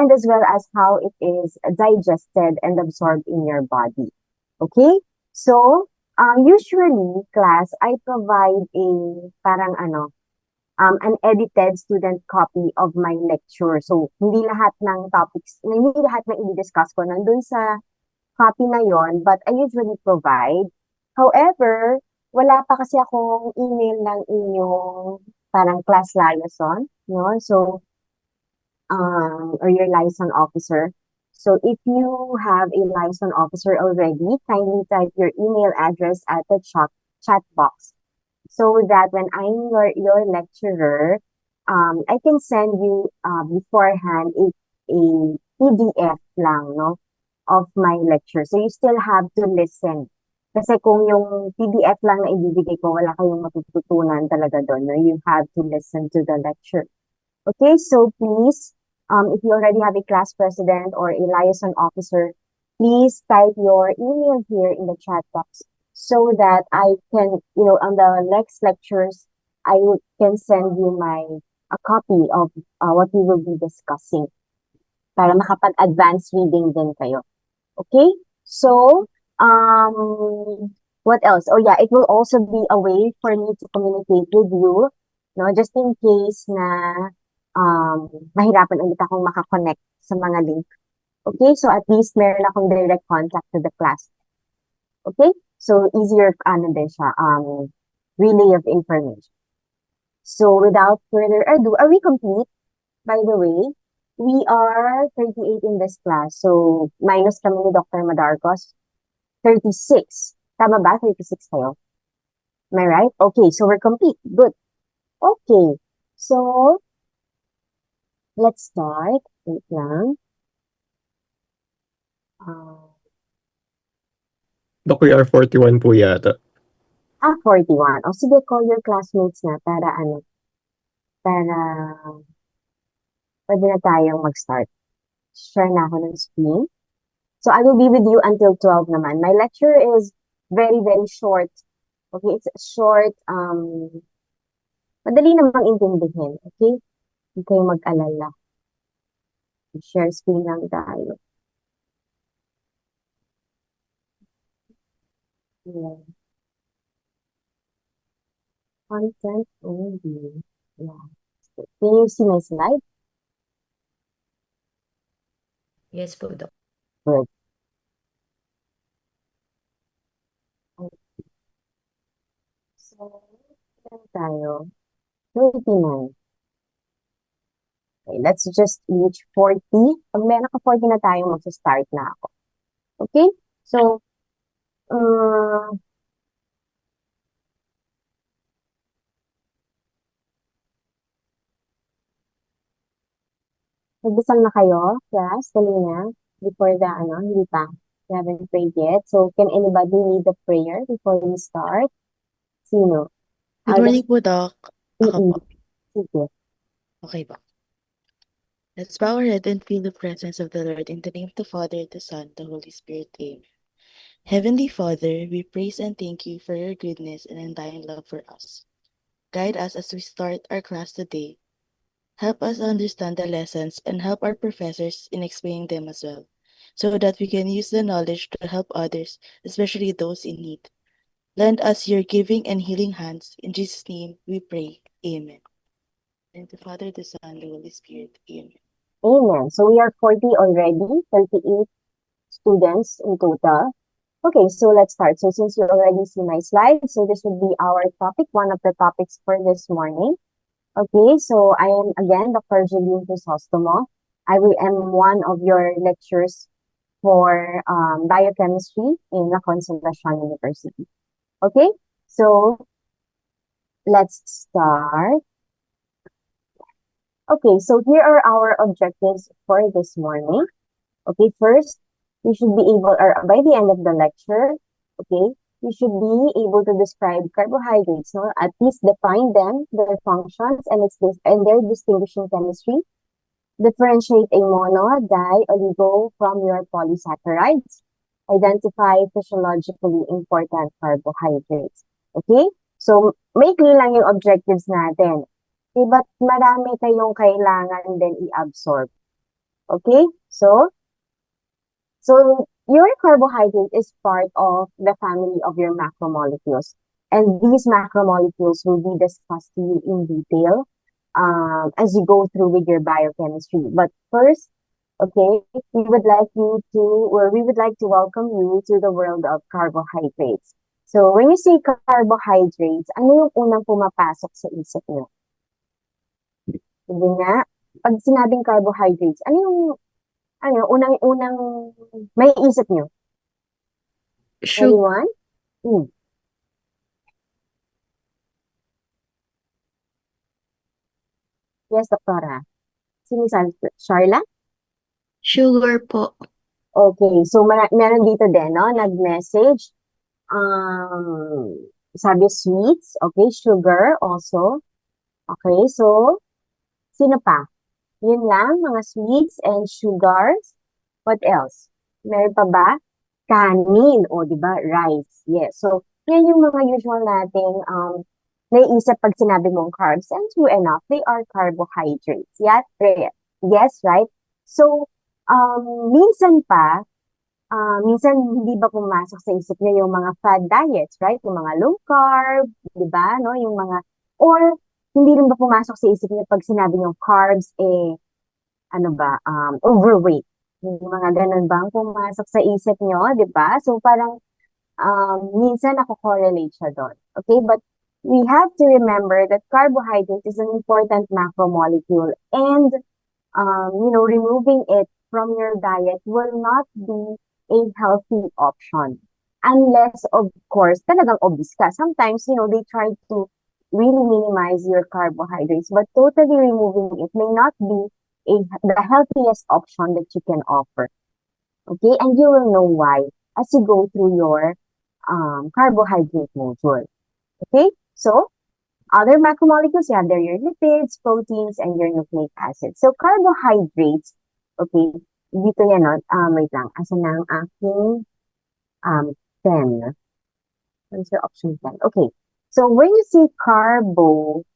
and as well as how it is digested and absorbed in your body. Okay? So, usually, class, I provide a parang an edited student copy of my lecture. So, hindi lahat ng topics, hindi lahat na i-discuss ko nandun sa copy na yon, but I usually provide. However, wala pa kasi akong email ng inyong parang class liaison, no? So, or your liaison officer. So if you have a liaison officer already, kindly type your email address at the chat box so that when I'm your lecturer, I can send you beforehand a PDF lang, no, of my lecture. So you still have to listen. Kasi kung yung PDF lang na ibibigay ko, wala kayong matututunan talaga doon. No? You have to listen to the lecture. Okay, so please, if you already have a class president or a liaison officer, please type your email here in the chat box so that I can, on the next lectures, can send you a copy of what we will be discussing para makapag-advance reading din kayo. Okay, so what else? Oh yeah, it will also be a way for me to communicate with you, no, just in case na mahirapan ulit akong makakonect sa mga link. Okay, so at least meron akong direct contact to the class. Okay, so easier din siya, relay of information. So without further ado, are we complete? By the way, we are 38 in this class. So minus kami ni Dr. Madarcos, 36. Tama ba? 36 kayo? Am I right? Okay, so we're complete. Good. Okay, so let's start. Wait lang. Dok, we are 41 po yata. 41. O sige, call your classmates na para pwede na tayong mag-start. Share na ako ng screen. So I will be with you until 12 naman. My lecture is very, very short. Okay, it's short. Madali namang intindihin. Okay? Hindi kayo mag-alala. Share screen lang tayo. Yeah. Content only. Yeah. Can you see my slide? Yes po, Doc. Good. So, tayo. 39. Okay, let's just reach 40. Pag meron ka 40 na tayo, mag-start na ako. Okay? So, nagdasal na kayo, class, tuloy na, before the, hindi pa. We haven't prayed yet. So, can anybody lead the prayer before we start? Sino? Good morning po, Doc. Ako po. Sige. Okay ba? Let's bow our head and feel the presence of the Lord in the name of the Father, the Son, the Holy Spirit. Amen. Heavenly Father, we praise and thank you for your goodness and undying love for us. Guide us as we start our class today. Help us understand the lessons and help our professors in explaining them as well, so that we can use the knowledge to help others, especially those in need. Lend us your giving and healing hands. In Jesus' name we pray. Amen. And the Father, the Son, the Holy Spirit. Amen. Amen. So we are 40 already, 38 students in total. Okay, so let's start. So since you already see my slide, so this would be our topic, one of the topics for this morning. Okay, so I am again Dr. Julian Crisostomo. I am one of your lecturers for biochemistry in La Consolacion University. Okay, so let's start. Okay, so here are our objectives for this morning. Okay, first, we should be able, or by the end of the lecture, okay, we should be able to describe carbohydrates, no? At least define them, their functions, and their distinguishing chemistry. Differentiate a mono, di, oligo from your polysaccharides. Identify physiologically important carbohydrates. Okay? So, maikli lang yung objectives natin. But marami kayong kailangan din i-absorb. Okay? So your carbohydrate is part of the family of your macromolecules. And these macromolecules will be discussed to you in detail as you go through with your biochemistry. But first, okay, we would like to welcome you to the world of carbohydrates. So when you say carbohydrates, ano yung unang pumapasok sa isip niyo? Hindi nga, pag sinabing carbohydrates, unang may isip niyo? Sugar. Anyone? Hmm. Yes, Doktora. Sino sabi? Sharla? Sugar po. Okay, so meron dito din, no? Nag-message. Sabi sweets, okay, sugar also. Okay, so sino pa? Yun lang, mga sweets and sugars. What else? Meron pa ba? Kanin, o di ba? Rice. Yes. So, yan yung mga usual nating naiisip pag sinabi mong carbs. And true enough, they are carbohydrates. Yes, right? So, minsan hindi ba pumasok sa isip niyo yung mga fad diets, right? Yung mga low carb, di ba? No? Yung mga, or hindi rin ba pumasok sa isip niyo pag sinabi niyo carbs, overweight. Yung mga ganun bang pumasok sa isip nyo, di ba? So parang minsan ako-correlate siya doon. Okay, but we have to remember that carbohydrate is an important macromolecule and removing it from your diet will not be a healthy option. Unless, of course, talagang obese ka. Sometimes, they try to really minimize your carbohydrates, but totally removing it may not be the healthiest option that you can offer. Okay, and you will know why as you go through your carbohydrate module. Okay, so other macromolecules, you have there your lipids, proteins, and your nucleic acids. So carbohydrates, okay, dito yan, no? Wait lang, asan na ang aking 10? What's your option 10? Okay, so when you say carbohydrate,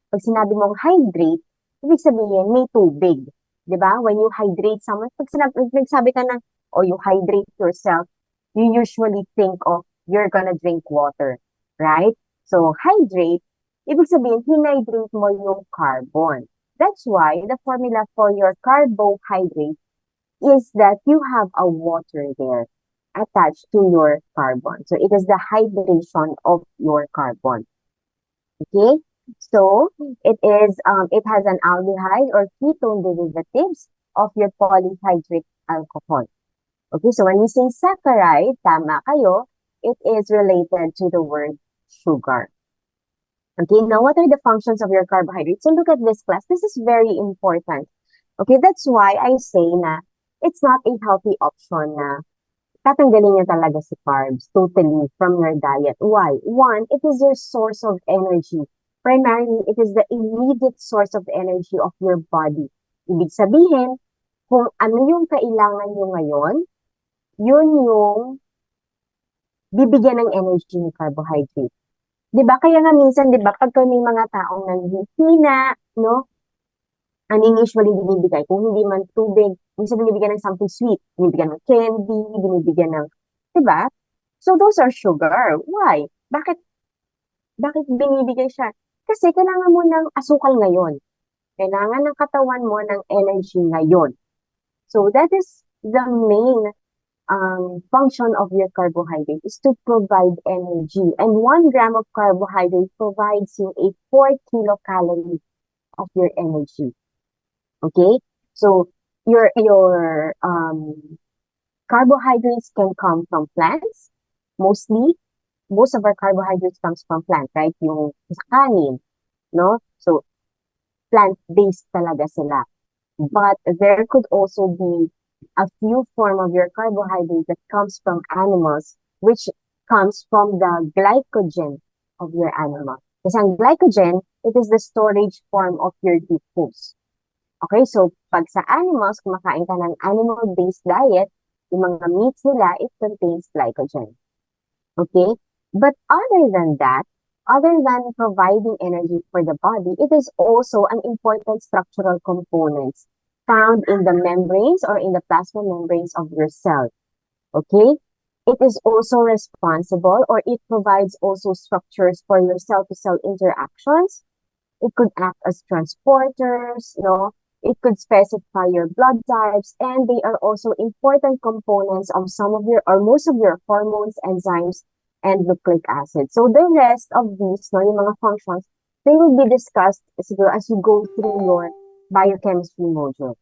pag sinabi mong hydrate, ibig sabihin may tubig. Di ba? When you hydrate someone, pag nagsabi ka ng, or you hydrate yourself, you usually think of you're gonna drink water, right? So, hydrate, ibig sabihin, hinhydrate mo yung carbon. That's why the formula for your carbohydrate is that you have a water there attached to your carbon. So, it is the hydration of your carbon. Okay? So, it has an aldehyde or ketone derivatives of your polyhydric alcohol. Okay, so when we say saccharide, tama kayo, it is related to the word sugar. Okay, now what are the functions of your carbohydrates? So look at this class. This is very important. Okay, that's why I say na it's not a healthy option na tatanggalin niyo talaga si carbs totally from your diet. Why? One, it is your source of energy. Primarily, it is the immediate source of energy of your body. Ibig sabihin, kung ano yung kailangan nyo ngayon, yun yung bibigyan ng energy ni carbohydrate. 'Di ba? Kaya nga minsan, 'di ba, pagka may mga taong nanghihina, no? Ano yung usually binibigay? Kung hindi man tubig, minsan binibigyan ng something sweet, binibigyan ng candy, binibigyan ng, 'di ba? So those are sugar. Why? Bakit binibigay siya? Kasi kailangan mo ng asukal ngayon. Kailangan ng katawan mo ng energy ngayon. So that is the main function of your carbohydrate is to provide energy. And 1 gram of carbohydrate provides you a 4 kilocalorie of your energy. Okay? So your carbohydrates can come from plants. Most of our carbohydrates comes from plants, right? Yung sa kanin, no? So plant-based talaga sila. But there could also be a few form of your carbohydrate that comes from animals, which comes from the glycogen of your animal. Kasi ang glycogen, it is the storage form of your glucose. Okay, so pag sa animals, kumakain ka ng animal-based diet, yung mga meats nila, it contains glycogen. Okay, but other than that, other than providing energy for the body, it is also an important structural component found in the membranes or in the plasma membranes of your cell. Okay? It is also responsible, or it provides also structures for your cell-to-cell interactions. It could act as transporters, it could specify your blood types, and they are also important components of some of your or most of your hormones, enzymes, and nucleic acids. So the rest of these, no, yung mga functions, they will be discussed siguro as you go through your biochemistry module.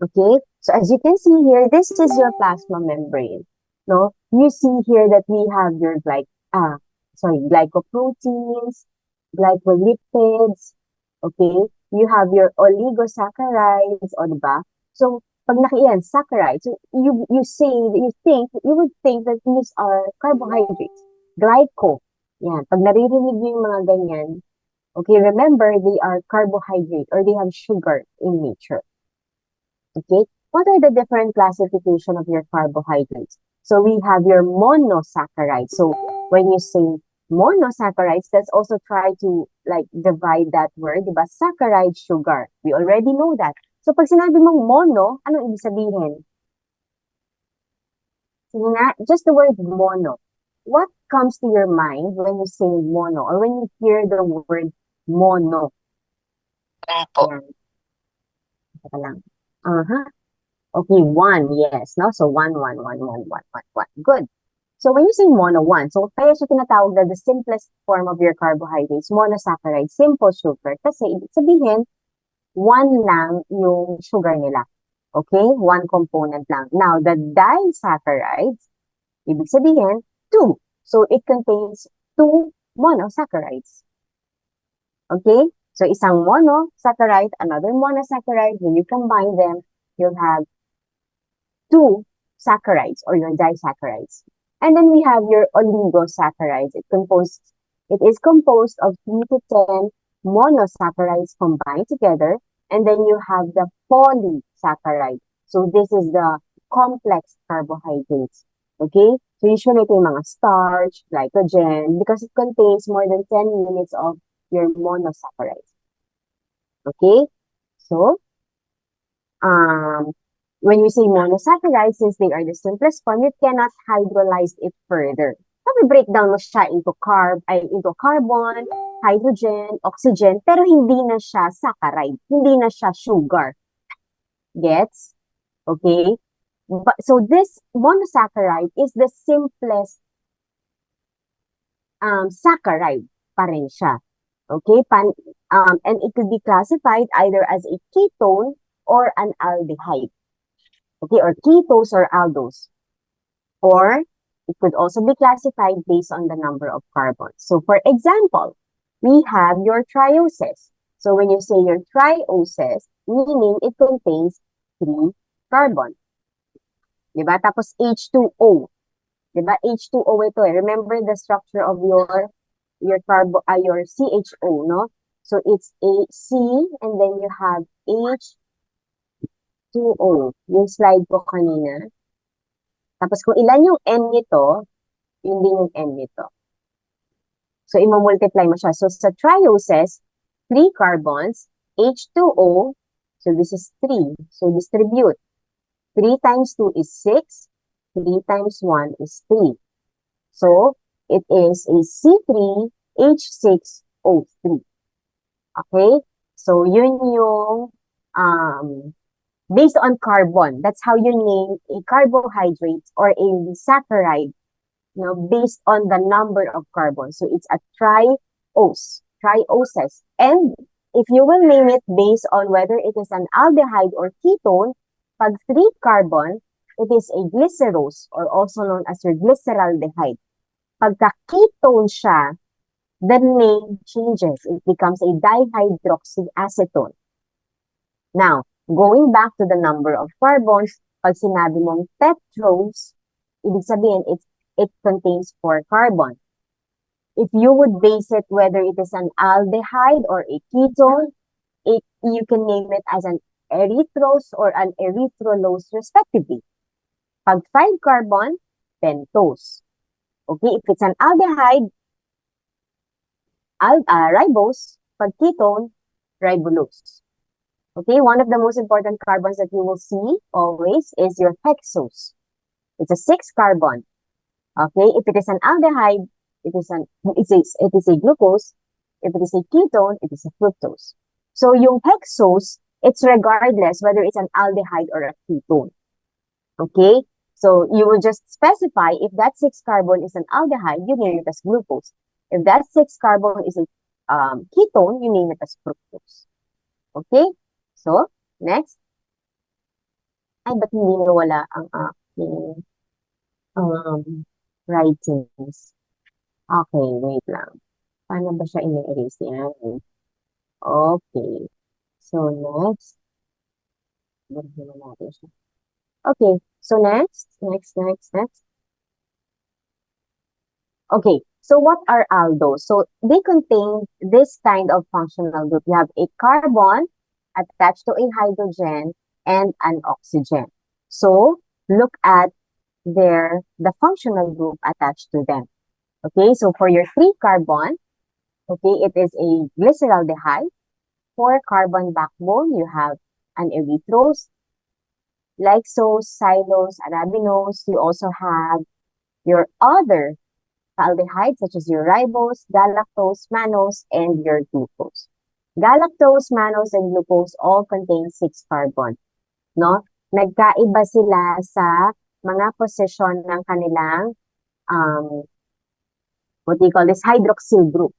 Okay? So as you can see here, this is your plasma membrane. No? You see here that we have your glycoproteins, glycolipids, okay? You have your oligosaccharides, o diba? So, pag nakiyan, saccharides, so you would think that these are carbohydrates. Glyco. Yan. Pag naririnig niyo yung mga ganyan, okay, remember, they are carbohydrate or they have sugar in nature. Okay? What are the different classification of your carbohydrates? So we have your monosaccharides. So when you say monosaccharides, let's also try to like divide that word, diba? Saccharide, sugar. We already know that. So pag sinabi mong mono, anong ibig sabihin? Sige nga, just the word mono. What comes to your mind when you say mono or when you hear the word mono? Ayan. Teka lang. Okay, one, yes, no? So one. Good. So when you say mono, one, so kaya siya tinatawag na the simplest form of your carbohydrates, monosaccharide, simple sugar. Kasi ibig sabihin, one lang yung sugar nila. Okay? One component lang. Now, the disaccharides, ibig sabihin, two. So it contains two monosaccharides. Okay? So isang monosaccharide, another monosaccharide, when you combine them, you'll have two saccharides or your disaccharides. And then we have your oligosaccharides. It is composed of 3 to 10 monosaccharides combined together. And then you have the polysaccharide. So this is the complex carbohydrates. Okay? So usually ito yung mga starch, glycogen, because it contains more than 10 units of your monosaccharides. Okay? So, when we say monosaccharides, since they are the simplest form, you cannot hydrolyze it further. So we break down mo siya into carbon, hydrogen, oxygen, pero hindi na siya saccharide, hindi na siya sugar. Gets? Okay? So this monosaccharide is the simplest saccharide pa rin siya. Okay? And it could be classified either as a ketone or an aldehyde. Okay, or ketose or aldose. Or it could also be classified based on the number of carbons. So for example, we have your trioses. So when you say your trioses, meaning it contains 3 carbons. Diba? Tapos H2O. Diba? H2O ito eh. Remember the structure of your CHO, no? So it's a C and then you have H2O, yung slide ko kanina. Tapos kung ilan yung N nito, yun din yung N nito. So, i-multiply mo siya. So, sa trioses, 3 carbons, H2O, so this is 3. So, distribute. 3 times 2 is 6. 3 times 1 is 3. So, it is a C3H6O3. Okay? So, yun yung based on carbon. That's how you name a carbohydrate or a saccharide, based on the number of carbons. So it's a trioses. And if you will name it based on whether it is an aldehyde or ketone, pag 3 carbon, it is a glycerose or also known as your glyceraldehyde. Pagka ketone siya, the name changes. It becomes a dihydroxyacetone. Now, going back to the number of carbons, pag sinabi mong tetrose, ibig sabihin it contains 4 carbons. If you would base it whether it is an aldehyde or a ketone, you can name it as an erythrose or an erythrolose respectively. Pag 5 carbon, pentose. Okay, if it's an aldehyde, ribose. Pag ketone, ribulose. Okay, one of the most important carbons that you will see always is your hexose. It's a 6 carbon. Okay, if it is an aldehyde, it is a glucose. If it is a ketone, it is a fructose. So yung hexose, it's regardless whether it's an aldehyde or a ketone. Okay, so you will just specify if that 6 carbon is an aldehyde, you name it as glucose. If that 6 carbon is a ketone, you name it as fructose. Okay, so next. Ay, ba't hindi nawala ang aking writings? Okay, wait lang. Paano ba siya ine-erase yan? Okay. So, next. Balikan na natin siya. Okay. So, next. Okay. So, what are aldose? So, they contain this kind of functional group. You have a carbon attached to a hydrogen and an oxygen. So, look at the functional group attached to them. Okay, so for your 3 carbon, okay, it is a glyceraldehyde. 4 carbon backbone, you have an erythrose, lysose, xylose, arabinose. You also have your other aldehydes such as your ribose, galactose, mannose, and your glucose. Galactose, mannose, and glucose all contain 6 carbon. No? Nagkaiba sila sa mga posisyon ng kanilang what do you call this, hydroxyl group.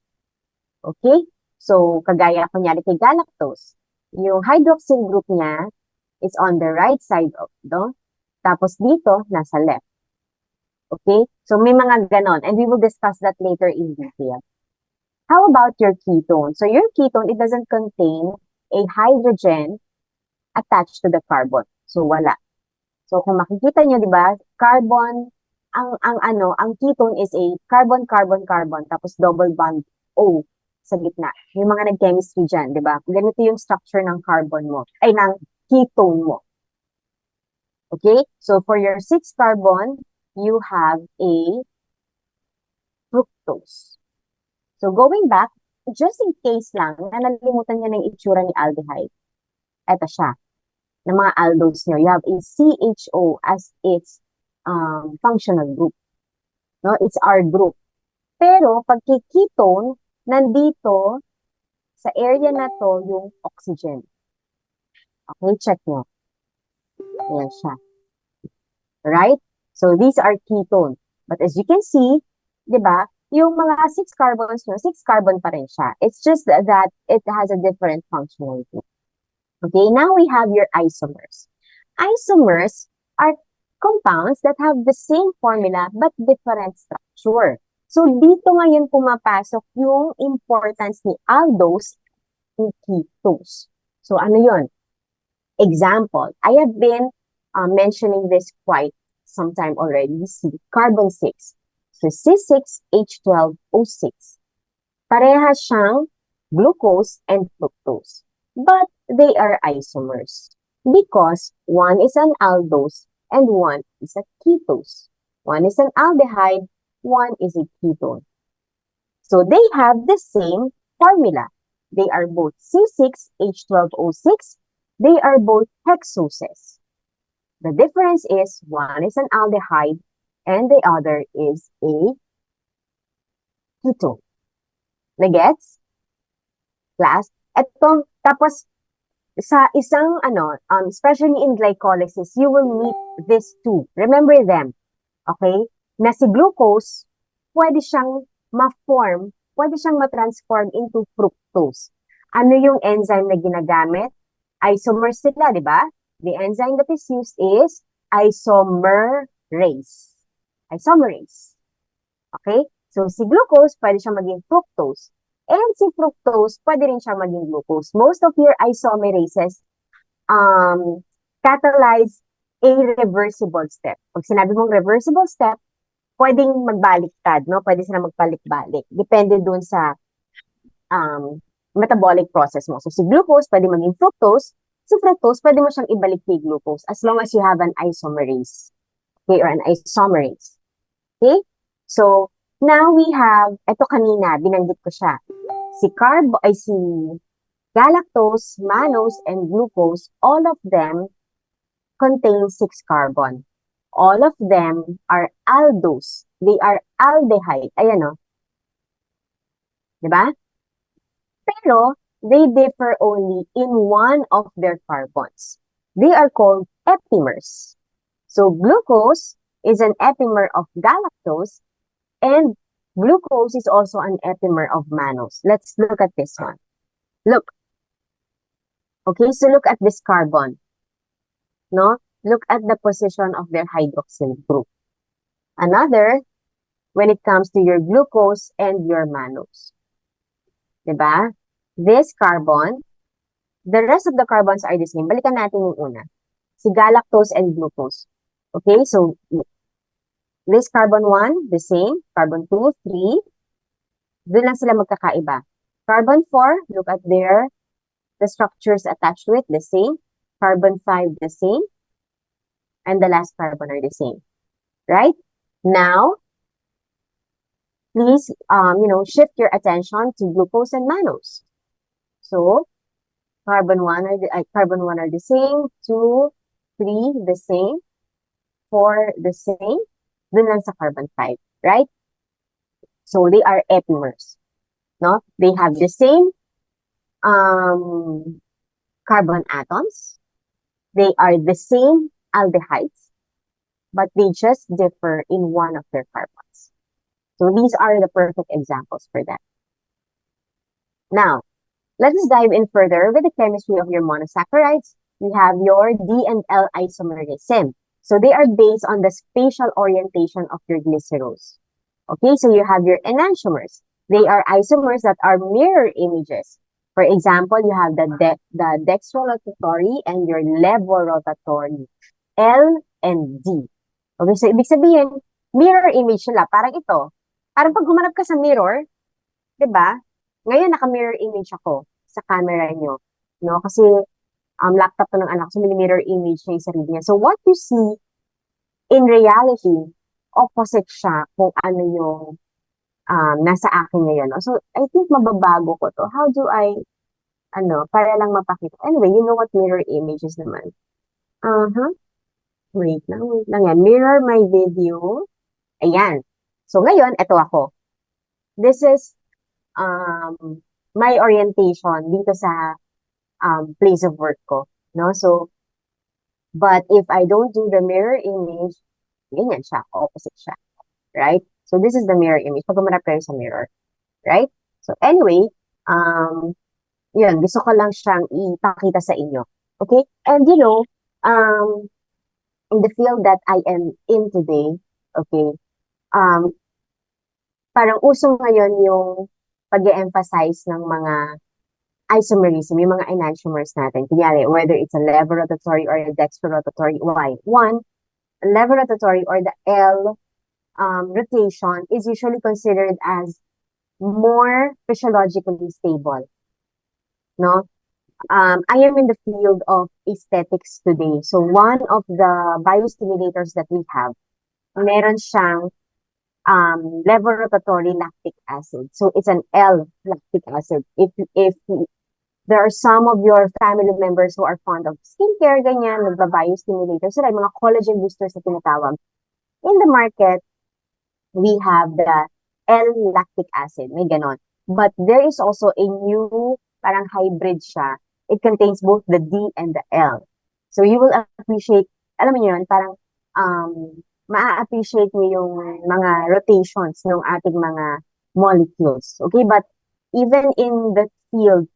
Okay? So, kagaya kunyari kay galactose, yung hydroxyl group niya is on the right side of, no? Tapos dito, nasa left. Okay? So, may mga ganon. And we will discuss that later in detail. How about your ketone? So, your ketone, it doesn't contain a hydrogen attached to the carbon. So, wala. So, kung makikita nyo, di ba, carbon, ang ketone is a carbon, carbon, carbon, tapos double bond O sa gitna. Yung mga nag-chemistry dyan, di ba? Ganito yung structure ng carbon mo, ay, ng ketone mo. Okay? So, for your 6 carbon, you have a fructose. So, going back, just in case lang, na nalimutan nyo ng itsura ni aldehyde. Ito siya. Ng mga aldose nyo. You have a CHO as its functional group. No? It's our group. Pero, pag ketone, nandito, sa area na to, yung oxygen. Okay, check nyo. Ayan siya. Right? So, these are ketone. But as you can see, di ba, yung mga 6 carbons nyo, 6 carbon pa rin siya. It's just that it has a different functional group. Okay, now we have your isomers. Isomers are compounds that have the same formula but different structure. So, dito ngayon pumapasok yung importance ni aldose and ketose. So, ano yun? Example, I have been mentioning this quite some time already. See, carbon 6. So, C6H12O6. Parehas siyang glucose and fructose. But they are isomers because one is an aldose and one is a ketose. One is an aldehyde, one is a ketone. So they have the same formula. They are both C6H12O6. They are both hexoses. The difference is one is an aldehyde and the other is a ketone. Nagets? Class? Ito, tapos sa isang especially in glycolysis, you will meet these two. Remember them. Okay? Na si glucose, pwede siyang ma-form, pwede siyang ma-transform into fructose. Ano yung enzyme na ginagamit? Isomers sila, di ba? The enzyme that is used is isomerase. Isomerase. Okay? So, si glucose, pwede siyang maging fructose. And si fructose, pwede rin siyang maging glucose. Most of your isomerases catalyze a reversible step. Pag sinabi mong reversible step, pwedeng magbaliktad, no? Pwede sila magbalik-balik. Depende dun sa metabolic process mo. So, si glucose, pwede maging fructose. Si fructose, pwede mo siyang ibalik kay glucose as long as you have an isomerase. Okay? Or an isomerase. Okay? So, now we have, ito kanina, binanggit ko siya. Si galactose, mannose, and glucose, all of them contain 6 carbon. All of them are aldose. They are aldehyde. Ayan o. Diba? Pero, they differ only in one of their carbons. They are called epimers. So, glucose is an epimer of galactose, and glucose is also an epimer of mannose. Let's look at this one. Look. Okay, so look at this carbon. No? Look at the position of their hydroxyl group. Another, when it comes to your glucose and your mannose. Diba? This carbon, the rest of the carbons are the same. Balikan natin yung una. Si galactose and glucose. Okay, so this carbon 1, the same. Carbon 2, 3. Doon lang sila magkakaiba. Carbon 4, look at the structures attached to it, the same. Carbon 5, the same. And the last carbon are the same. Right? Now, please, shift your attention to glucose and mannose. So, carbon 1 are the same, 2, 3, the same, 4, the same, dun lang sa carbon 5, right? So, they are epimers, no? They have the same carbon atoms. They are the same aldehydes, but they just differ in one of their carbons. So, these are the perfect examples for that. Now, let us dive in further with the chemistry of your monosaccharides. We have your D and L isomerism. So they are based on the spatial orientation of your glycerose. Okay, so you have your enantiomers. They are isomers that are mirror images. For example, you have the dextrorotatory and your levorotatory, L and D. Okay, so ibig sabihin, mirror image sila. Parang ito. Parang pag humanap ka sa mirror, 'di ba? Ngayon, naka-mirror image ako sa camera nyo. No? Kasi laptop to ng anak ko, so mirror image niya yung sarili niya. So what you see, in reality, opposite siya kung ano yung nasa akin ngayon. No? So I think mababago ko to. How do I, para lang mapakita. Anyway, you know what mirror images naman. Wait lang yan. Mirror my video. Ayan. So ngayon, eto ako. This is my orientation dito sa place of work ko, no? So, but if I don't do the mirror image, ganyan siya, opposite siya, right? So, this is the mirror image. Pag umarap kayo sa mirror, right? So, anyway, yun, gusto ko lang siyang ipakita sa inyo, okay? And in the field that I am in today, okay, parang uso ngayon yung pag-emphasize ng mga isomerism, yung mga enantiomers natin. Kunyari, whether it's a levorotatory or a dextrorotatory. Why? One, levorotatory or the L rotation is usually considered as more physiologically stable. No? I am in the field of aesthetics today. So one of the biostimulators that we have, meron siyang levorotatory lactic acid. So it's an L lactic acid. If there are some of your family members who are fond of skincare, ganyan, nagba-biostimulator sila, mga collagen boosters na tinatawag. In the market, we have the L-lactic acid, may ganon. But there is also a new, parang hybrid siya. It contains both the D and the L. So you will appreciate, alam mo yun, parang maa-appreciate mo yung mga rotations ng ating mga molecules. Okay, but even in the field,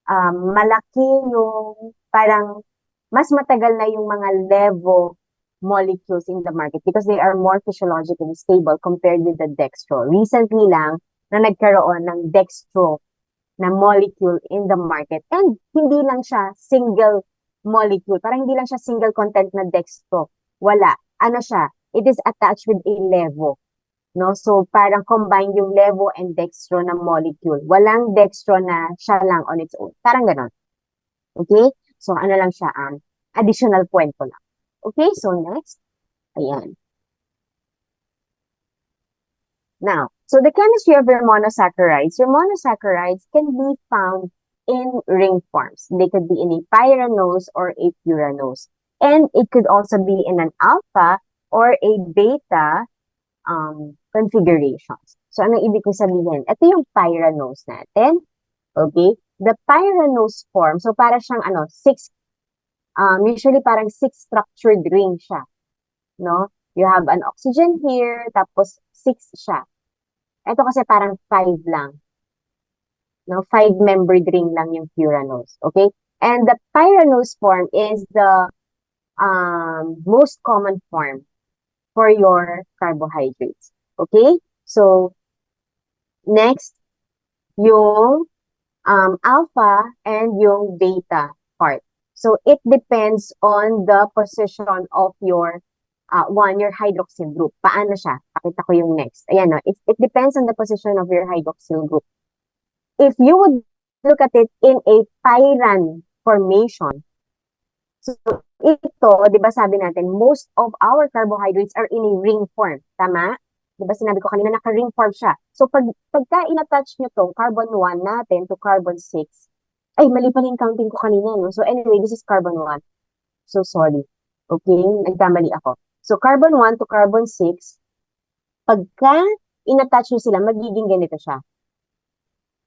malaki yung parang mas matagal na yung mga levo molecules in the market because they are more physiologically stable compared with the dextro. Recently lang na nagkaroon ng dextro na molecule in the market and hindi lang siya single molecule. Parang hindi lang siya single content na dextro. Wala. Ano siya? It is attached with a levo. No? So, parang combine yung levo and dextro na molecule. Walang dextro na siya lang on its own. Parang ganon. Okay? So, ano lang siya, additional kwento lang. Okay? So, next. Ayan. Now, so the chemistry of your monosaccharides can be found in ring forms. They could be in a pyranose or a furanose. And it could also be in an alpha or a beta configurations. So, anong ibig ko sabihin? Ito yung pyranose natin. Okay? The pyranose form, so para siyang usually parang six structured ring siya. No? You have an oxygen here, tapos 6 siya. Ito kasi parang 5 lang. No? 5-membered ring lang yung furanose. Okay? And the pyranose form is the most common form for your carbohydrates. Okay? So, next, yung alpha and yung beta part. So, it depends on the position of your your hydroxyl group. Paano siya? Pakita ko yung next. Ayan, no? It depends on the position of your hydroxyl group. If you would look at it in a pyran formation, so ito, di ba sabi natin, most of our carbohydrates are in a ring form. Tama? Di ba sinabi ko kanina, naka-ring form siya. So pagka in-attach nyo tong carbon 1 natin to carbon 6, ay, mali pala yung counting ko kanina. No? So anyway, this is carbon 1. So sorry. Okay? Nagkamali ako. So carbon 1 to carbon 6, pagka in-attach nyo sila, magiging ganito siya.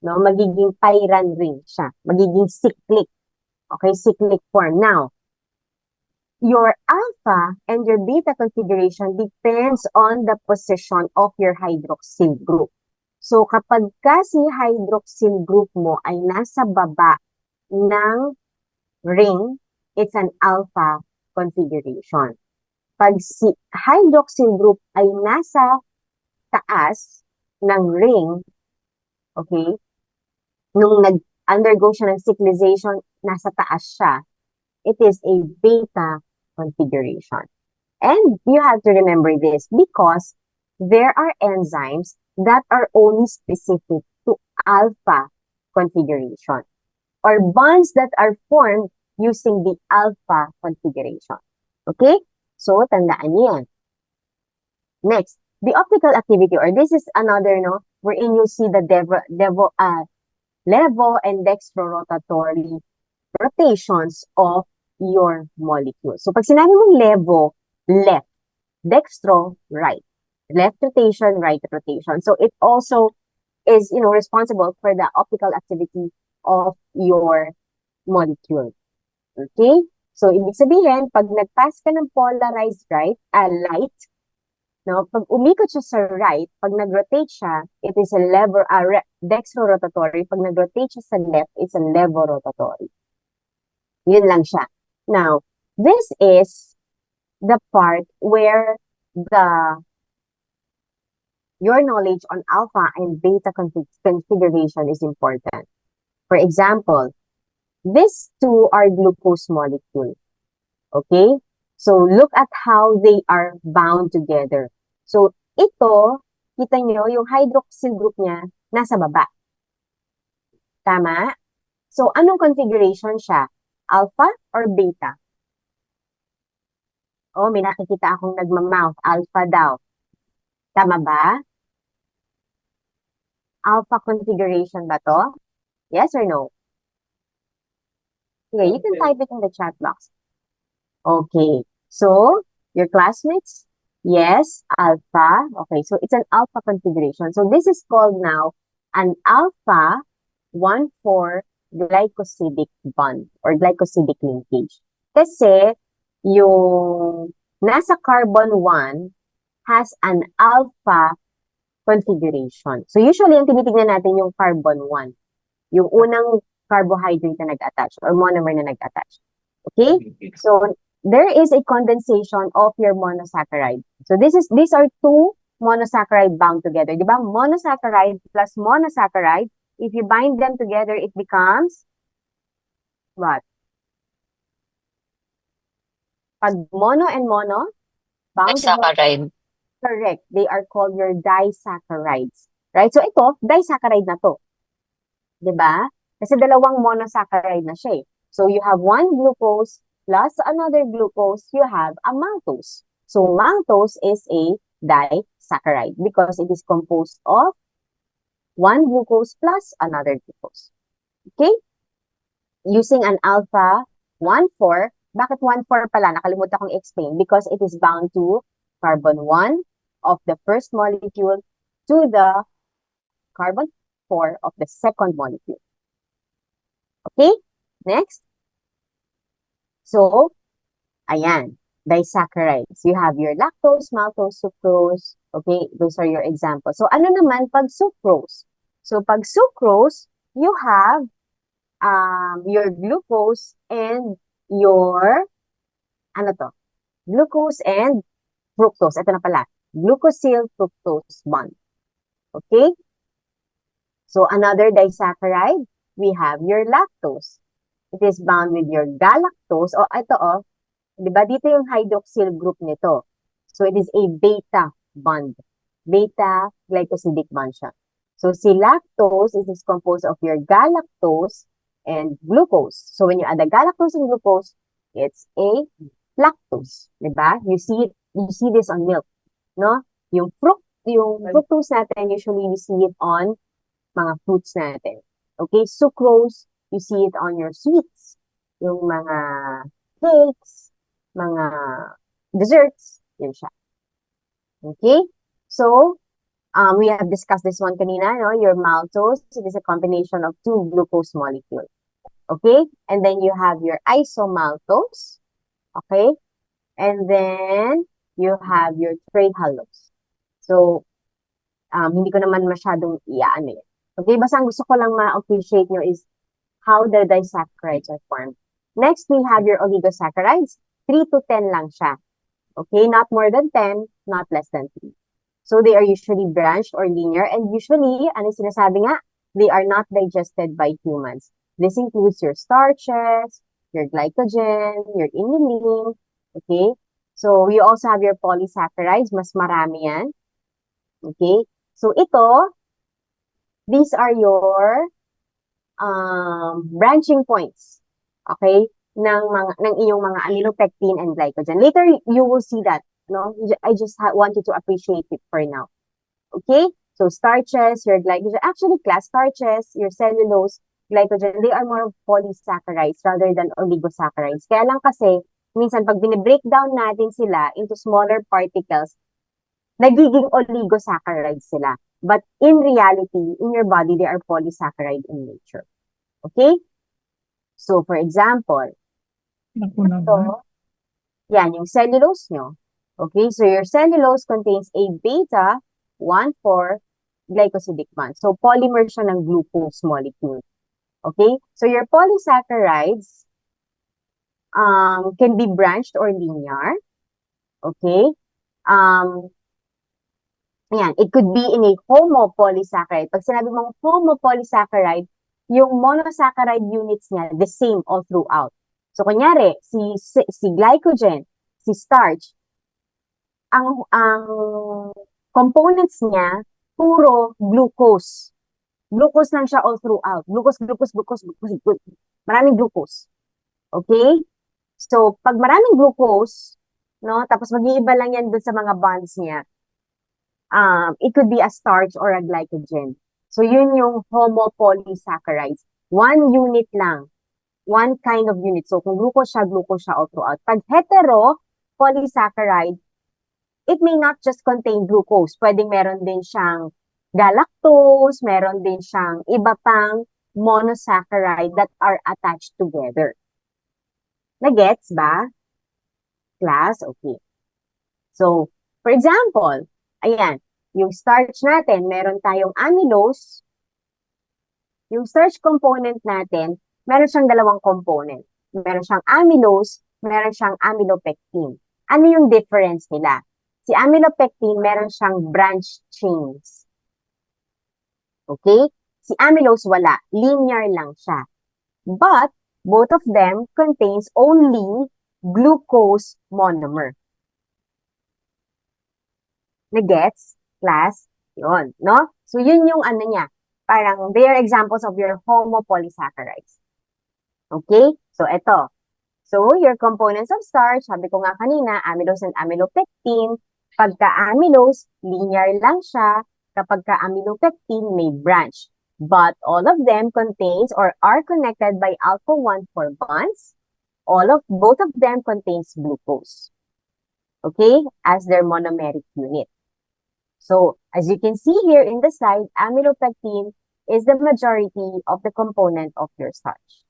No? Magiging pyran ring siya. Magiging cyclic. Okay? Cyclic form. Now, your alpha and your beta configuration depends on the position of your hydroxyl group. So, kapag si hydroxyl group mo ay nasa baba ng ring, it's an alpha configuration. Pag si hydroxyl group ay nasa taas ng ring, okay, nung nag-undergo siya ng cyclization, nasa taas siya, it is a beta configuration. And you have to remember this because there are enzymes that are only specific to alpha configuration or bonds that are formed using the alpha configuration. Okay? So, tandaan niyo yan. Next, the optical activity, or this is another, wherein you see the levo and dextrorotatory rotations of your molecule. So, pag sinabi mong levo, left, dextro, right. Left rotation, right rotation. So, it also is, responsible for the optical activity of your molecule. Okay? So, ibig sabihin, pag nag-pass ka ng polarized light, pag umikot siya sa right, pag nag-rotate siya, it is a dextrorotatory. Pag nag-rotate siya sa left, it's a levorotatory. Yun lang siya. Now, this is the part where your knowledge on alpha and beta configuration is important. For example, these two are glucose molecule. Okay? So, look at how they are bound together. So, ito, kita nyo, yung hydroxyl group niya, nasa baba. Tama? So, anong configuration siya? Alpha or beta? Oh, may nakikita akong nagmamouth. Alpha daw. Tama ba? Alpha configuration ba to? Yes or no? Okay, you can type it in the chat box. Okay. So, your classmates? Yes, alpha. Okay, so it's an alpha configuration. So, this is called now an alpha 1,4 glycosidic bond or glycosidic linkage. Kasi, yung nasa carbon 1 has an alpha configuration. So, usually, yung tinitignan natin yung carbon 1. Yung unang carbohydrate na nag-attach or monomer na nag-attach. Okay? So, there is a condensation of your monosaccharide. So, these are two monosaccharide bound together. Di ba? Monosaccharide plus monosaccharide, if you bind them together, it becomes what? Pag mono and mono, bound together. Disaccharide. Correct. They are called your disaccharides. Right? So, ito, disaccharide na to. Diba? Kasi dalawang monosaccharide na siya eh. So, you have one glucose plus another glucose, you have a maltose. So, maltose is a disaccharide because it is composed of one glucose plus another glucose. Okay? using an alpha 1,4. Bakit 1,4 pala? Nakalimutan kong explain. Because it is bound to carbon 1 of the first molecule to the carbon 4 of the second molecule. Okay? Next. So, ayan. Disaccharides. You have your lactose, maltose, sucrose. Okay? Those are your examples. So, ano naman pag sucrose? So, pag sucrose, you have your glucose and your, ano to? Glucose and fructose. Ito na pala. Glucosyl fructose bond. Okay? So, another disaccharide, we have your lactose. It is bound with your galactose. O, ito di ba? Dito yung hydroxyl group nito. So, it is a beta bond. Beta glycosidic bond siya. So, si lactose is composed of your galactose and glucose. So, when you add the galactose and glucose, it's a lactose. Diba? You see this on milk. No? Yung fructose natin, usually we see it on mga fruits natin. Okay? Sucrose, you see it on your sweets. Yung mga cakes, mga desserts, yun siya. Okay? So, we have discussed this one kanina, no? Your maltose, it is a combination of two glucose molecules. Okay? And then you have your isomaltose. Okay? And then you have your trehalose. So, hindi ko naman masyadong iaano yun. Okay? Basta ang gusto ko lang ma-appreciate nyo is how the disaccharides are formed. Next, we have your oligosaccharides. 3 to 10 lang siya. Okay? Not more than 10, not less than 3. So, they are usually branched or linear. And usually, ano sinasabi nga, they are not digested by humans. This includes your starches, your glycogen, your inulin. Okay? So, you also have your polysaccharides. Mas marami yan. Okay? So, ito, these are your branching points. Okay? ng iyong mga amylopectin and glycogen. Later, you will see that. No? I just want you to appreciate it for now. Okay? So, starches, your glycogen. Actually, class starches, your cellulose, glycogen, they are more polysaccharides rather than oligosaccharides. Kaya lang kasi, minsan pag binibreakdown natin sila into smaller particles, nagiging oligosaccharides sila. But in reality, in your body, they are polysaccharide in nature. Okay? So, for example, ito, yan, yung cellulose nyo. Okay? So, your cellulose contains a beta 1,4 glycosidic bond. So, polymer siya ng glucose molecule. Okay? So, your polysaccharides can be branched or linear. Okay? Ayan, it could be in a homopolysaccharide. Pag sinabi mong homopolysaccharide, yung monosaccharide units niya, the same all throughout. So, kunyari, si glycogen, si starch, ang components niya, puro glucose. Glucose lang siya all throughout. Glucose. Maraming glucose. Okay? So, pag maraming glucose, no, tapos mag-iiba lang yan dun sa mga bonds niya, it could be a starch or a glycogen. So, yun yung homopolysaccharides. One unit lang. One kind of unit. So, kung glucose siya all throughout. Pag heteropolysaccharide, it may not just contain glucose. Pwedeng meron din siyang galactose, meron din siyang iba pang monosaccharide that are attached together. Nagets ba? Class? Okay. So, for example, ayan, yung starch natin, meron tayong amylose. Yung starch component natin, meron siyang dalawang component. Meron siyang amylose, meron siyang amylopectin. Ano yung difference nila? Si amylopectin, meron siyang branch chains. Okay? Si amylose, wala. Linear lang siya. But, both of them contains only glucose monomer. Nagets? Class? Yun, no? So, yun yung ano niya. Parang, they are examples of your homopolysaccharides. Okay? So, eto. So, your components of starch, sabi ko nga kanina, amylose and amylopectin. Pagka amylose, linear lang siya. Kapag ka amylopectin, may branch. but all of them contains or are connected by alpha 1 4 bonds. Both of them contains glucose, okay, as their monomeric unit. So, as you can see here in the slide, amylopectin is the majority of the component of your starch.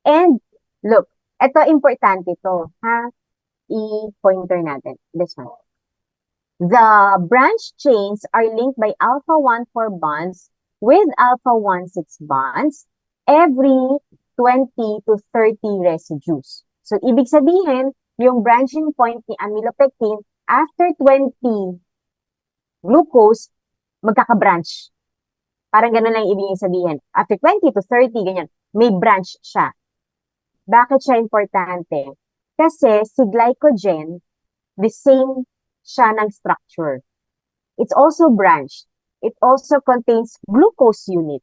And, look, ito importante to, ha? I-pointer natin, this one. The branch chains are linked by alpha 1 4 bonds with alpha 1 6 bonds every 20 to 30 residues. So, ibig sabihin, yung branching point ni amylopectin, after 20 glucose, magkaka-branch. Parang ganun lang ibig sabihin. After 20 to 30, ganyan, may branch siya. Bakit siya importante? Kasi si glycogen, the same siya ng structure. It's also branched. It also contains glucose unit.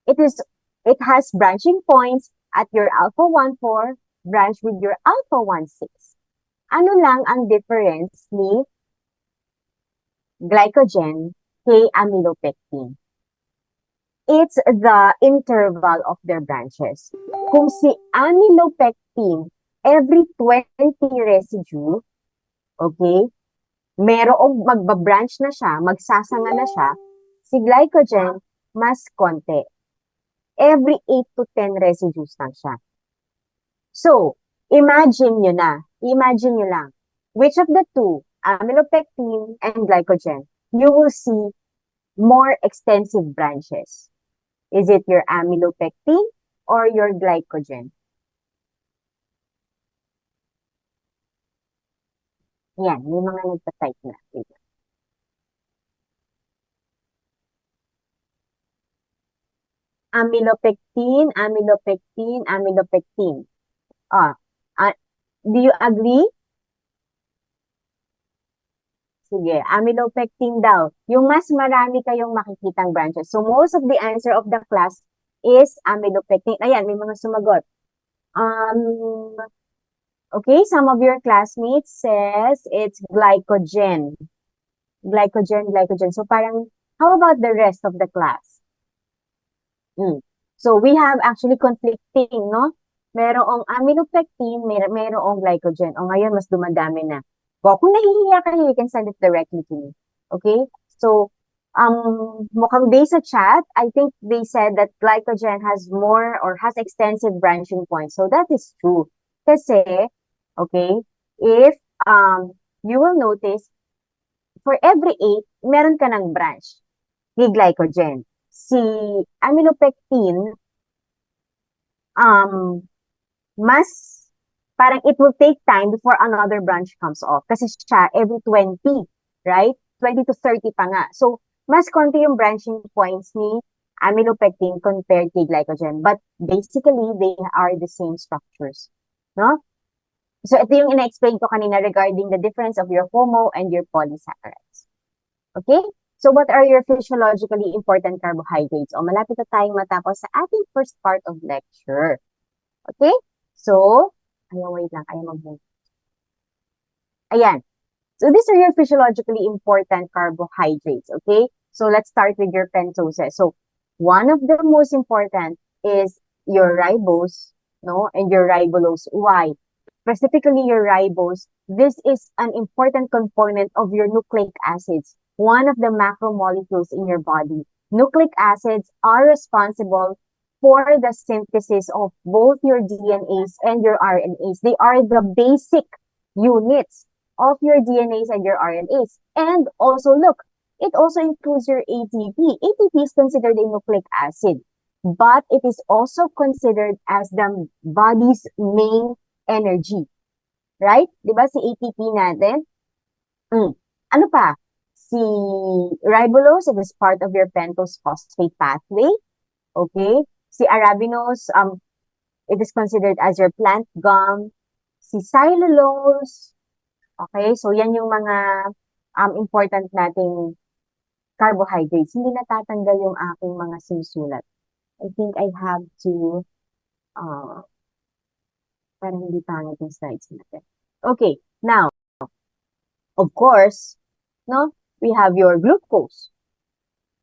It has branching points at your alpha 1 4 branch with your alpha 1 6. Ano lang ang difference ni glycogen kay amylopectin? It's the interval of their branches. Kung si amylopectin, every 20 residue, okay, merong magbabranch na siya, magsasanga na siya, si glycogen, mas konti. Every 8 to 10 residues lang siya. So, imagine nyo lang, which of the two, amylopectin and glycogen, you will see more extensive branches. Is it your amylopectin or your glycogen? Yan, may mga nagpa-type na. Amylopectin. Do you agree? Sige, amylopectin daw. Yung mas marami kayong makikitang branches. So, most of the answer of the class is amylopectin. Ayan, may mga sumagot. Okay, some of your classmates says it's glycogen. Glycogen. So, parang, how about the rest of the class? So, we have actually conflicting, no? Merong amylopectin, merong glycogen. O ngayon, mas dumadami na. Well, kung nahihiya kayo, you can send it directly to me. Okay? So, mukhang based sa chat, I think they said that glycogen has more or has extensive branching points. So, that is true. Kasi, okay, if you will notice, for every 8, meron ka ng branch ni glycogen. Si amylopectin, mas parang it will take time before another branch comes off. Kasi siya every 20, right? 20 to 30 pa nga. So, mas konti yung branching points ni amylopectin compared to glycogen. But basically, they are the same structures. No? So, ito yung ina-explain ko kanina regarding the difference of your HOMO and your polysaccharides. Okay? So, what are your physiologically important carbohydrates? O, malapit na tayong matapos sa ating first part of lecture. Okay? So, wait lang. Ayan. So, these are your physiologically important carbohydrates. Okay? So, let's start with your pentoses. So, one of the most important is your ribose, no? And your ribulose. Why? Specifically your ribose, this is an important component of your nucleic acids, one of the macromolecules in your body. Nucleic acids are responsible for the synthesis of both your DNAs and your RNAs. They are the basic units of your DNAs and your RNAs. And also, look, it also includes your ATP. ATP is considered a nucleic acid, but it is also considered as the body's main energy. Right? Diba si ATP natin? Ano pa? Si ribulose, it is part of your pentose phosphate pathway. Okay? Si arabinose, it is considered as your plant gum. Si cellulose, okay? So, yan yung mga important nating carbohydrates. Hindi natatanggal yung aking mga sinusulat. I think I have to parang hindi pangit yung slides natin. Okay, now, of course, no, we have your glucose.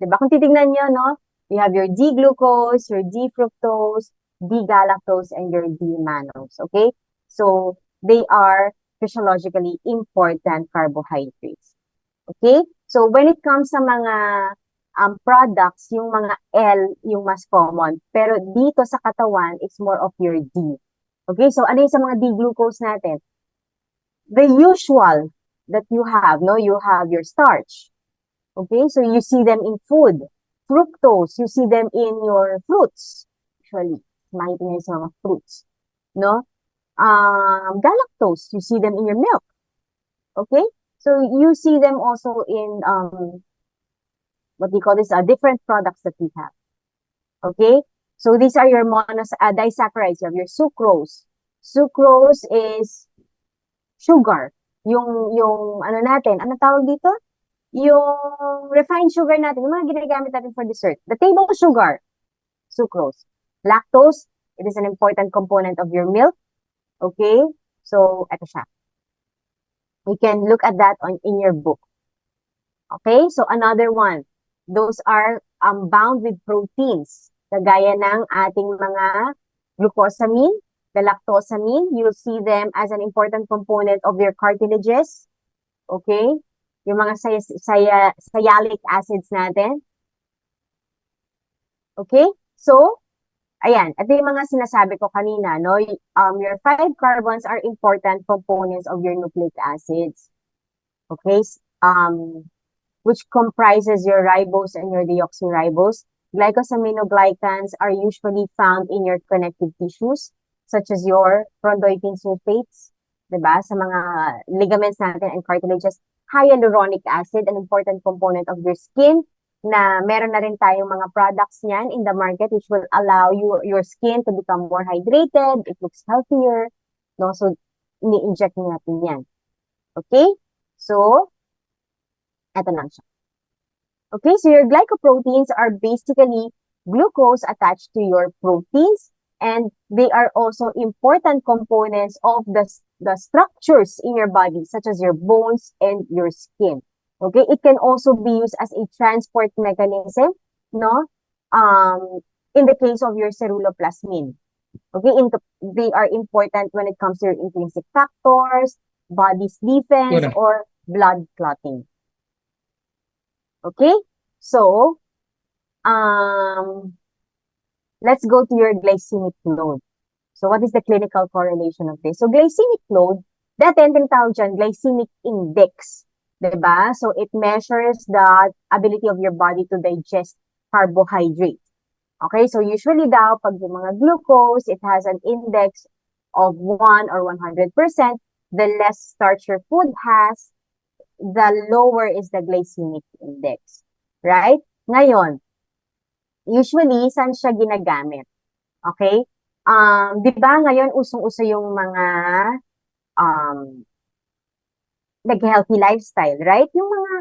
Diba? Kung titignan nyo, no, You have your D-glucose, your D-fructose, D-galactose, and your D-mannose, okay? So, they are physiologically important carbohydrates. Okay? So, when it comes sa mga products, yung mga L, yung mas common. Pero dito sa katawan, it's more of your D. Okay? So, ano yung sa mga D-glucose natin? The usual that you have, no? You have your starch. Okay? So, you see them in food. Fructose, you see them in your fruits. Actually, makikita nyo sa mga fruits. No? Galactose, you see them in your milk. Okay? So, you see them also in, what do you call this? Different products that we have. Okay? So, these are your disaccharides. You have your sucrose. Sucrose is sugar. Yung ano natin, ano tawag dito? Yung refined sugar natin, yung mga ginagamit natin for dessert. The table sugar, sucrose. Lactose, it is an important component of your milk. Okay? So, ito siya. You can look at that in your book. Okay? So, another one. Those are bound with proteins. Kagaya ng ating mga glucosamine, the lactosamine. You'll see them as an important component of your cartilages. Okay? Yung mga sialic acids natin. Okay? So, ayan. Ito yung mga sinasabi ko kanina, no? Your 5 carbons are important components of your nucleic acids. Okay? Which comprises your ribose and your deoxyribose. Glycosaminoglycans are usually found in your connective tissues, such as your chondroitin sulfates, diba? Sa mga ligaments natin and cartilages. Hyaluronic acid, an important component of your skin, na meron na rin tayong mga products niyan in the market which will allow your skin to become more hydrated, it looks healthier, no? So, ni-inject natin yan. Okay? So, eto lang siya. Okay, so your glycoproteins are basically glucose attached to your proteins, and they are also important components of the structures in your body, such as your bones and your skin. Okay, it can also be used as a transport mechanism, no? In the case of your ceruloplasmin. Okay, they are important when it comes to your intrinsic factors, body's defense, or blood clotting. Okay, so, let's go to your glycemic load. So, what is the clinical correlation of this? So, glycemic load, dati ang tinatawag dyan, glycemic index. Diba? So, it measures the ability of your body to digest carbohydrate. Okay, so usually daw, pag yung mga glucose, it has an index of 1 or 100%. The less starch your food has, the lower is the glycemic index. Right? Ngayon, usually, saan siya ginagamit? Okay? Di ba ngayon, usong-uso yung mga nag-healthy lifestyle, right? Yung mga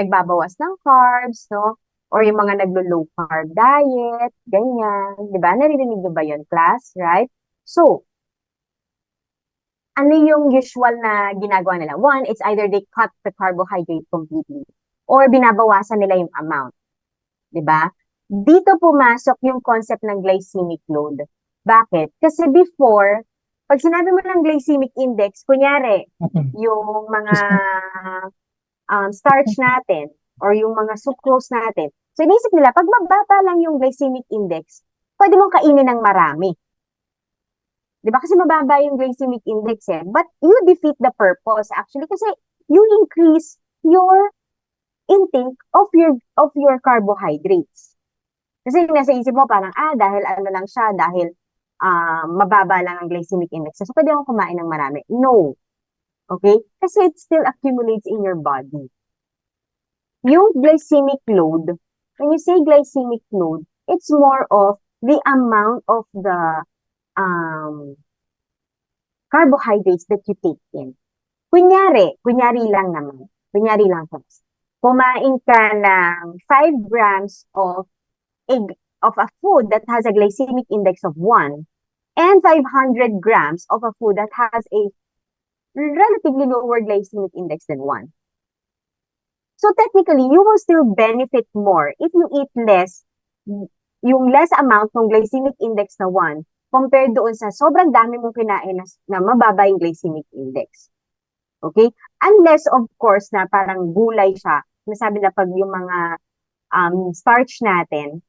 nagbabawas ng carbs, no? Or yung mga naglo-low carb diet, ganyan. Di ba? Naririnig nyo ba yun, class? Right? So, ano yung usual na ginagawa nila? One, it's either they cut the carbohydrate completely or binabawasan nila yung amount. Diba? Dito pumasok yung concept ng glycemic load. Bakit? Kasi before, pag sinabi mo ng glycemic index, kunyari, yung mga starch natin or yung mga sucrose natin. So, inisip nila, pag mababa lang yung glycemic index, pwede mong kainin ng marami. Diba? Kasi mababa yung glycemic index eh. But you defeat the purpose actually kasi you increase your intake of your carbohydrates. Kasi nasa isip mo parang, dahil ano lang siya, dahil mababa lang ang glycemic index. So, pwede akong kumain ng marami. No. Okay? Kasi it still accumulates in your body. Yung glycemic load, when you say glycemic load, it's more of the amount of the carbohydrates that you take in. Kunyari lang naman. Kunyari lang first. Kumain ka ng 5 grams of a food that has a glycemic index of 1 and 500 grams of a food that has a relatively lower glycemic index than 1. So technically, you will still benefit more if you eat less yung less amount ng glycemic index na 1 compared doon sa sobrang dami mong kinain na mababa yung glycemic index. Okay? Unless, of course, na parang gulay siya. Nasabi na pag yung mga starch natin,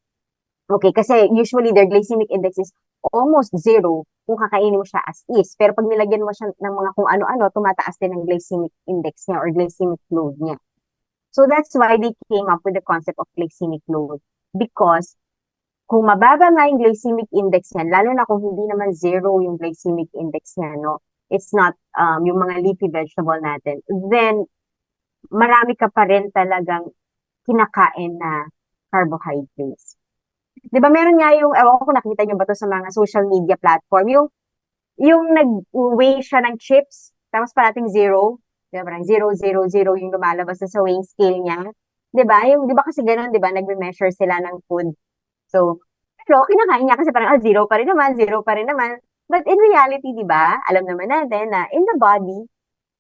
okay, kasi usually their glycemic index is almost zero kung kakainin mo siya as is. Pero pag nilagyan mo siya ng mga kung ano-ano, tumataas din ang glycemic index niya or glycemic load niya. So that's why they came up with the concept of glycemic load. Because kung mababa nga yung glycemic index niya, lalo na kung hindi naman zero yung glycemic index niya, no? It's not yung mga leafy vegetable natin, then marami ka pa rin talagang kinakain na carbohydrates. Di ba meron nga yung, ewan ko kung nakita nyo ba to sa mga social media platform, yung nag-weigh siya ng chips, tapos parating zero, di ba parang 0, 0, 0 yung lumalabas na sa weighing scale niya. Di ba? Di ba kasi ganun, di ba? Nagme-measure sila ng food. So, pero kinakain niya kasi parang, zero pa rin naman, zero pa rin naman. But in reality, di ba, alam naman natin na in the body,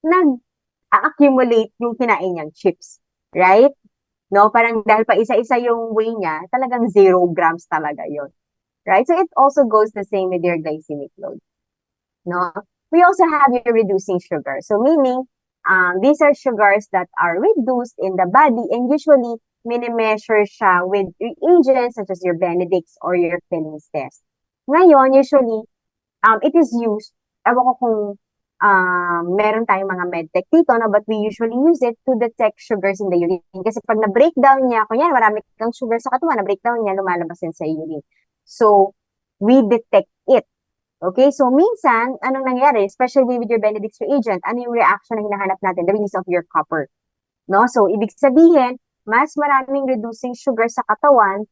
nag-accumulate yung kinain niyang chips. Right? No? Parang dahil pa isa-isa yung weigh niya, talagang 0 grams talaga yon. Right? So, it also goes the same with your glycemic load. No? We also have your reducing sugar. So, meaning, these are sugars that are reduced in the body and usually mini-measure siya with reagents such as your Benedict's or your Fillings test. Ngayon, usually, it is used, ewan ko kung meron tayong mga medtech dito, no, but we usually use it to detect sugars in the urine. Kasi pag na-breakdown niya, kunyari marami kang sugar sa katawan, na-breakdown niya, lumalabas din sa urine. So, we detect it. Okay, so minsan, anong nangyari, especially with your Benedict's reagent, ano yung reaction na hinahanap natin? The release of your copper. No? So, ibig sabihin, mas maraming reducing sugar sa katawan,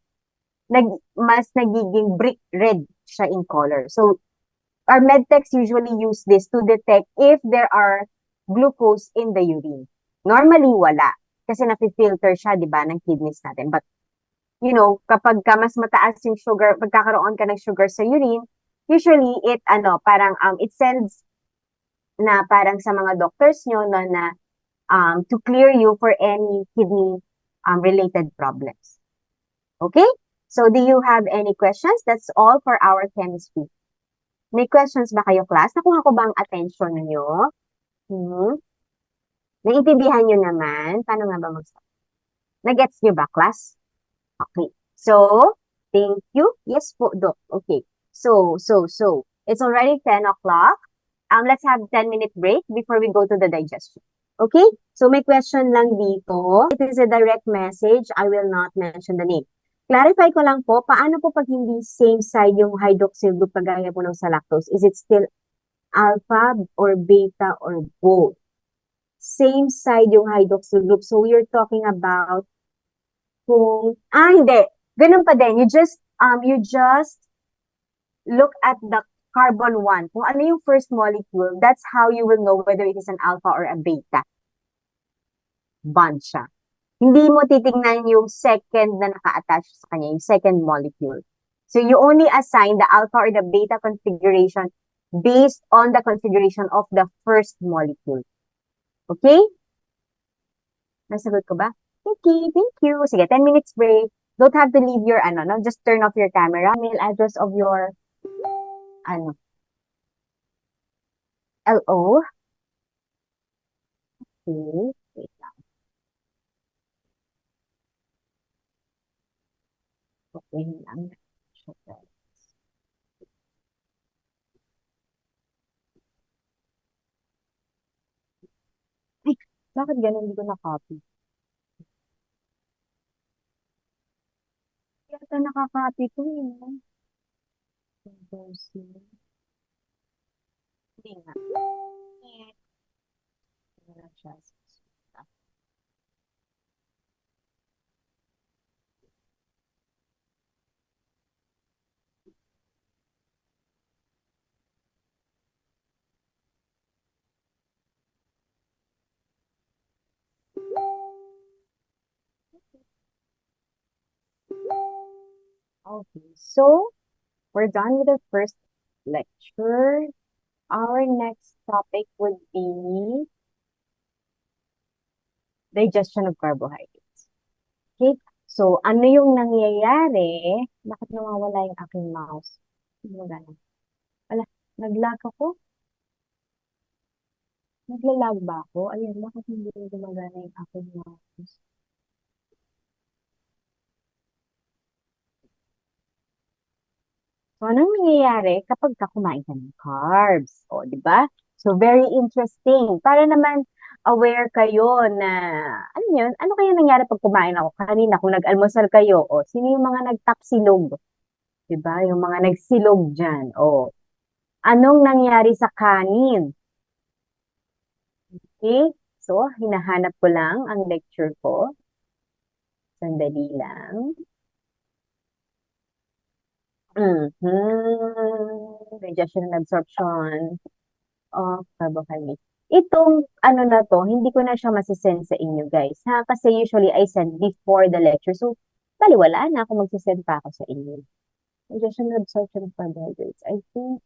mas nagiging brick red siya in color. So, our medtechs usually use this to detect if there are glucose in the urine. Normally, wala. Kasi napi-filter siya, di ba, ng kidneys natin. But, kapag mas mataas yung sugar, pagkakaroon ka ng sugar sa urine, usually, it sends na parang sa mga doctors nyo na to clear you for any kidney related problems. Okay? So, do you have any questions? That's all for our chemistry. May questions ba kayo, class? Nakuha ko ba ang attention niyo? Naintindihan nyo naman? Paano nga ba mag-start? Nag-gets nyo ba, class? Okay. So, thank you. Yes po, Doc. Okay. So, it's already 10 o'clock. Let's have 10-minute break before we go to the digestion. Okay? So, may question lang dito. It is a direct message. I will not mention the name. Clarify ko lang po, paano po pag hindi same side yung hydroxyl group kagaya po ng sa lactose? Is it still alpha or beta or both? Same side yung hydroxyl group. So, we're talking about hindi. Ganun pa din. You just look at the carbon 1. Kung ano yung first molecule, that's how you will know whether it is an alpha or a beta bond siya. Hindi mo titingnan yung second na naka-attach sa kanya, yung second molecule. So you only assign the alpha or the beta configuration based on the configuration of the first molecule. Okay? Nasagot ko ba? Okay, thank you. Sige, 10 minutes break. Don't have to leave your, just turn off your camera. Mail address of your, LO. Okay, wait lang. Okay lang. Ay, bakit ganun? Hindi ko na-copy. Kaya nakaka-copy ko yun. Hindi nga. Wala siya. Okay, so we're done with the first lecture. Our next topic would be digestion of carbohydrates. Okay, So, ano yung nangyayari? Bakit nawawala yung aking mouse? Gumagana. Ala, nag-lag ako? Nagla-lag ba ako? Ayan, bakit hindi gumagana yung aking mouse? So, anong nangyayari kapag kumain ka ng carbs? O, di ba? So, very interesting. Para naman aware kayo na, ano yun? Ano kaya nangyari pag kumain ako kanina? Kung nag-almusal kayo, o, sino yung mga nagtapsilog? Di ba? Yung mga nagsilog dyan. O, anong nangyari sa kanin? Okay? So, hinahanap ko lang ang lecture ko. Sandali lang. Digestion and absorption of carbohydrates. Itong ano na to, hindi ko na siya masisend sa inyo guys. Ha? Kasi usually I send before the lecture. So, wala na ako magsisend pa ako sa inyo. Digestion and absorption of carbohydrates. I think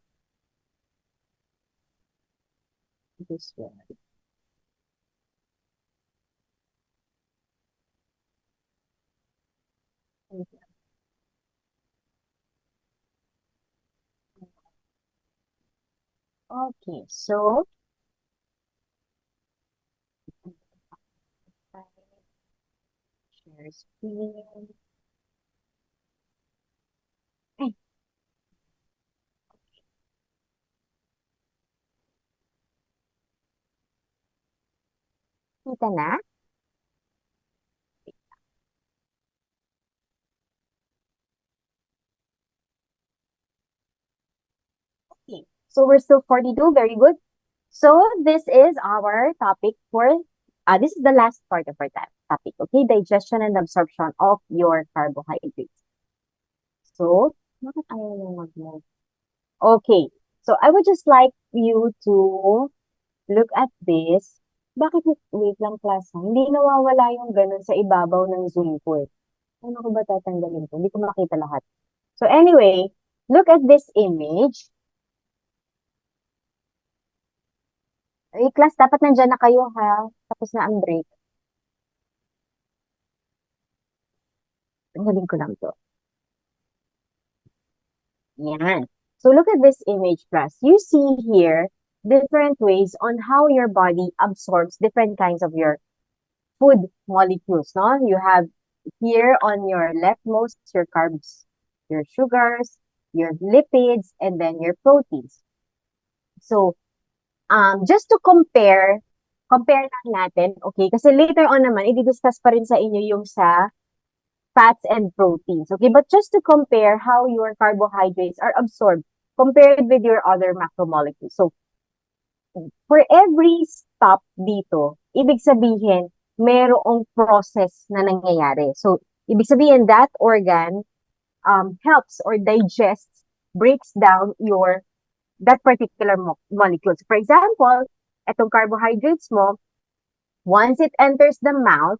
this one. Okay, so share screen. Ay, kita na? Okay. So we're still 42, very good. So this is our topic for, this is the last part of our topic, okay? Digestion and absorption of your carbohydrates. So, bakit ayaw mo mag-move? Okay. So I would just like you to look at this. Bakit, wait lang class, ha? Hindi nawawala yung ganun sa ibabaw ng Zoom ko eh. Ano ko ba tatanggalin ko? Hindi ko makita lahat. So anyway, look at this image. Ay, class, dapat nandyan na kayo ha. Tapos na ang break. Tanggalin ko lang to. Yan. So look at this image, class. You see here different ways on how your body absorbs different kinds of your food molecules, no? You have here on your leftmost your carbs, your sugars, your lipids, and then your proteins. So, just to compare lang natin, okay? Kasi later on naman, i-discuss pa rin sa inyo yung sa fats and proteins, okay? But just to compare how your carbohydrates are absorbed compared with your other macromolecules. So, for every stop dito, ibig sabihin, merong process na nangyayari. So, ibig sabihin that organ helps or digests, breaks down that particular molecule. So, for example, itong carbohydrates mo, once it enters the mouth,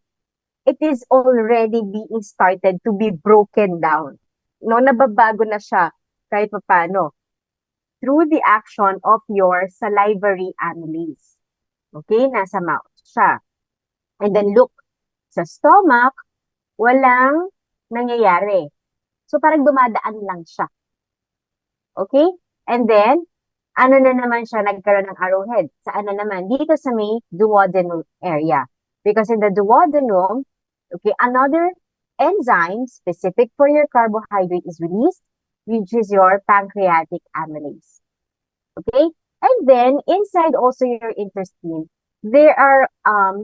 it is already being started to be broken down. No, nababago na siya kahit paano through the action of your salivary amylase. Okay, nasa mouth siya. And then look, sa stomach, walang nangyayari. So parang dumadaan lang siya. Okay? And then, ano na naman siya nagkaroon ng arrowhead? Saan na naman? Dito sa may duodenum area. Because in the duodenum, okay, another enzyme specific for your carbohydrate is released, which is your pancreatic amylase. Okay? And then, inside also your intestine, there are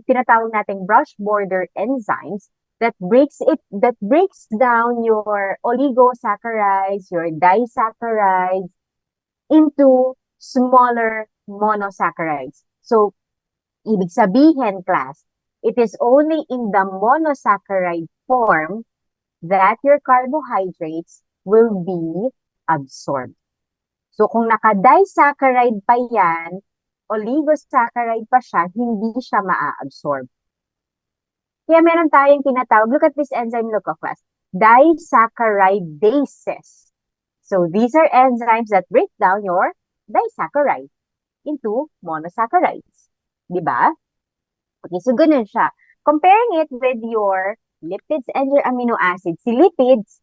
tinatawag nating brush border enzymes that breaks down your oligosaccharides, your disaccharides into smaller monosaccharides. So, ibig sabihin, class, it is only in the monosaccharide form that your carbohydrates will be absorbed. So, kung naka-disaccharide pa yan, oligosaccharide pa siya, hindi siya maa-absorb. Kaya meron tayong tinatawag, look at this enzyme, look of class, disaccharidases. So, these are enzymes that break down your disaccharide into monosaccharides. Diba? Okay, so ganun siya. Comparing it with your Lipids and your amino acids. Si lipids,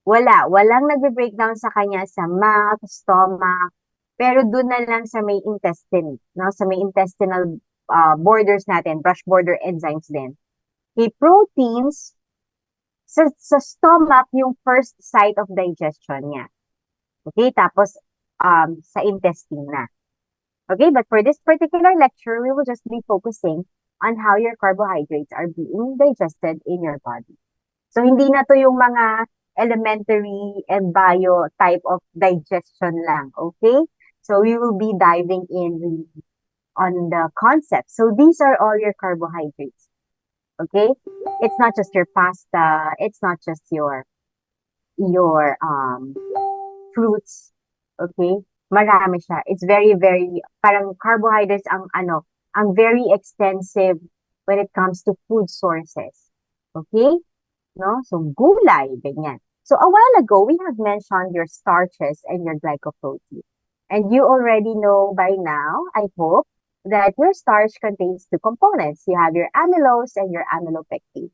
walang nagbe-breakdown sa kanya sa mouth, stomach, pero doon na lang sa may intestine, no? Sa may intestinal borders natin, brush border enzymes din. Okay, proteins, sa stomach yung first site of digestion niya. Okay, tapos sa intestine na. Okay, but for this particular lecture, we will just be focusing on how your carbohydrates are being digested in your body. So, hindi na to yung mga elementary and bio type of digestion lang, okay? So, we will be diving in on the concept. So, these are all your carbohydrates, okay? It's not just your pasta, it's not just your fruits, okay? Marami siya. It's very, very, parang carbohydrates ang very extensive when it comes to food sources. Okay? No? So, gulay, ganyan. So, a while ago, we have mentioned your starches and your glycoprotein. And you already know by now, I hope, that your starch contains two components. You have your amylose and your amylopectin.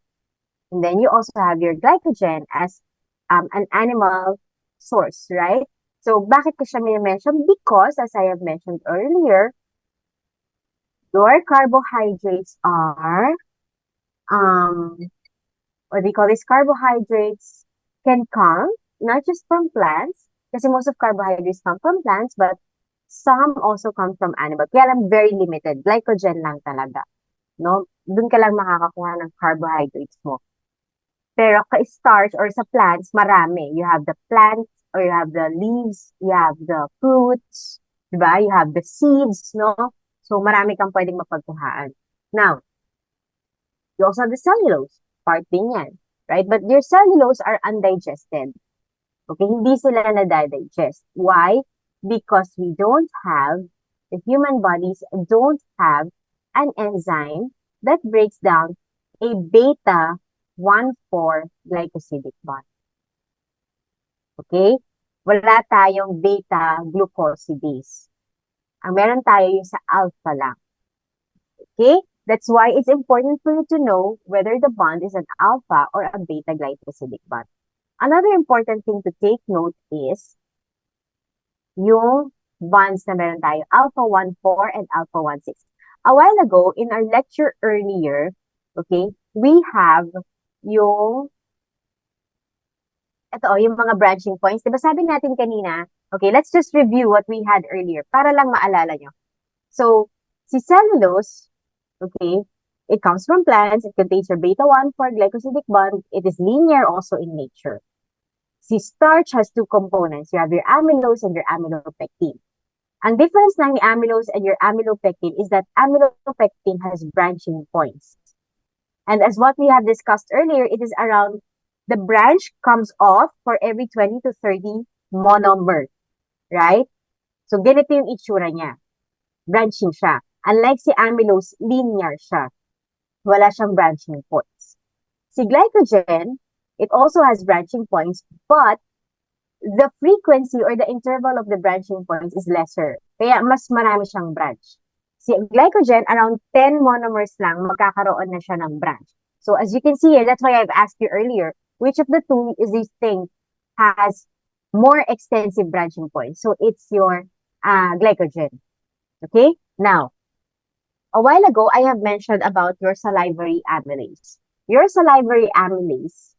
And then you also have your glycogen as an animal source, right? So, bakit ko siya mention? Because, as I have mentioned earlier, your carbohydrates are, what do you call this? Carbohydrates can come not just from plants, kasi most of carbohydrates come from plants, but some also come from animals. Kaya lang very limited. Glycogen lang talaga. No? Doon ka lang makakakuha ng carbohydrates mo. Pero starch or sa plants, marami. You have the plants, or you have the leaves, you have the fruits, diba? You have the seeds, no? So, marami kang pwedeng mapagkuhaan. Now, you also have the cellulose. Part din yan. Right? But your cellulose are undigested. Okay? Hindi sila na-digest. Why? Because the human bodies don't have an enzyme that breaks down a beta 1,4 glycosidic bond. Okay? Wala tayong beta glucosidase. Ang meron tayo yung sa alpha lang. Okay? That's why it's important for you to know whether the bond is an alpha or a beta glycosidic bond. Another important thing to take note is yung bonds na meron tayo, alpha 1,4 and alpha 1,6. A while ago, in our lecture earlier, okay, we have yung mga branching points. Diba sabi natin kanina, okay, let's just review what we had earlier para lang maalala nyo. So, si cellulose, okay, it comes from plants. It contains your beta 1,4 glycosidic bond. It is linear also in nature. Si starch has two components. You have your amylose and your amylopectin. Ang difference ng amylose and your amylopectin is that amylopectin has branching points. And as what we have discussed earlier, it is around, the branch comes off for every 20 to 30 monomer. Right? So, ganito yung itsura niya. Branching siya. Unlike si amylose, linear siya. Wala siyang branching points. Si glycogen, it also has branching points, but the frequency or the interval of the branching points is lesser. Kaya mas marami siyang branch. Si glycogen, around 10 monomers lang, magkakaroon na siya ng branch. So as you can see here, that's why I've asked you earlier, which of the two is this thing has more extensive branching points? So it's your glycogen. Okay? Now, a while ago, I have mentioned about your salivary amylase. Your salivary amylase,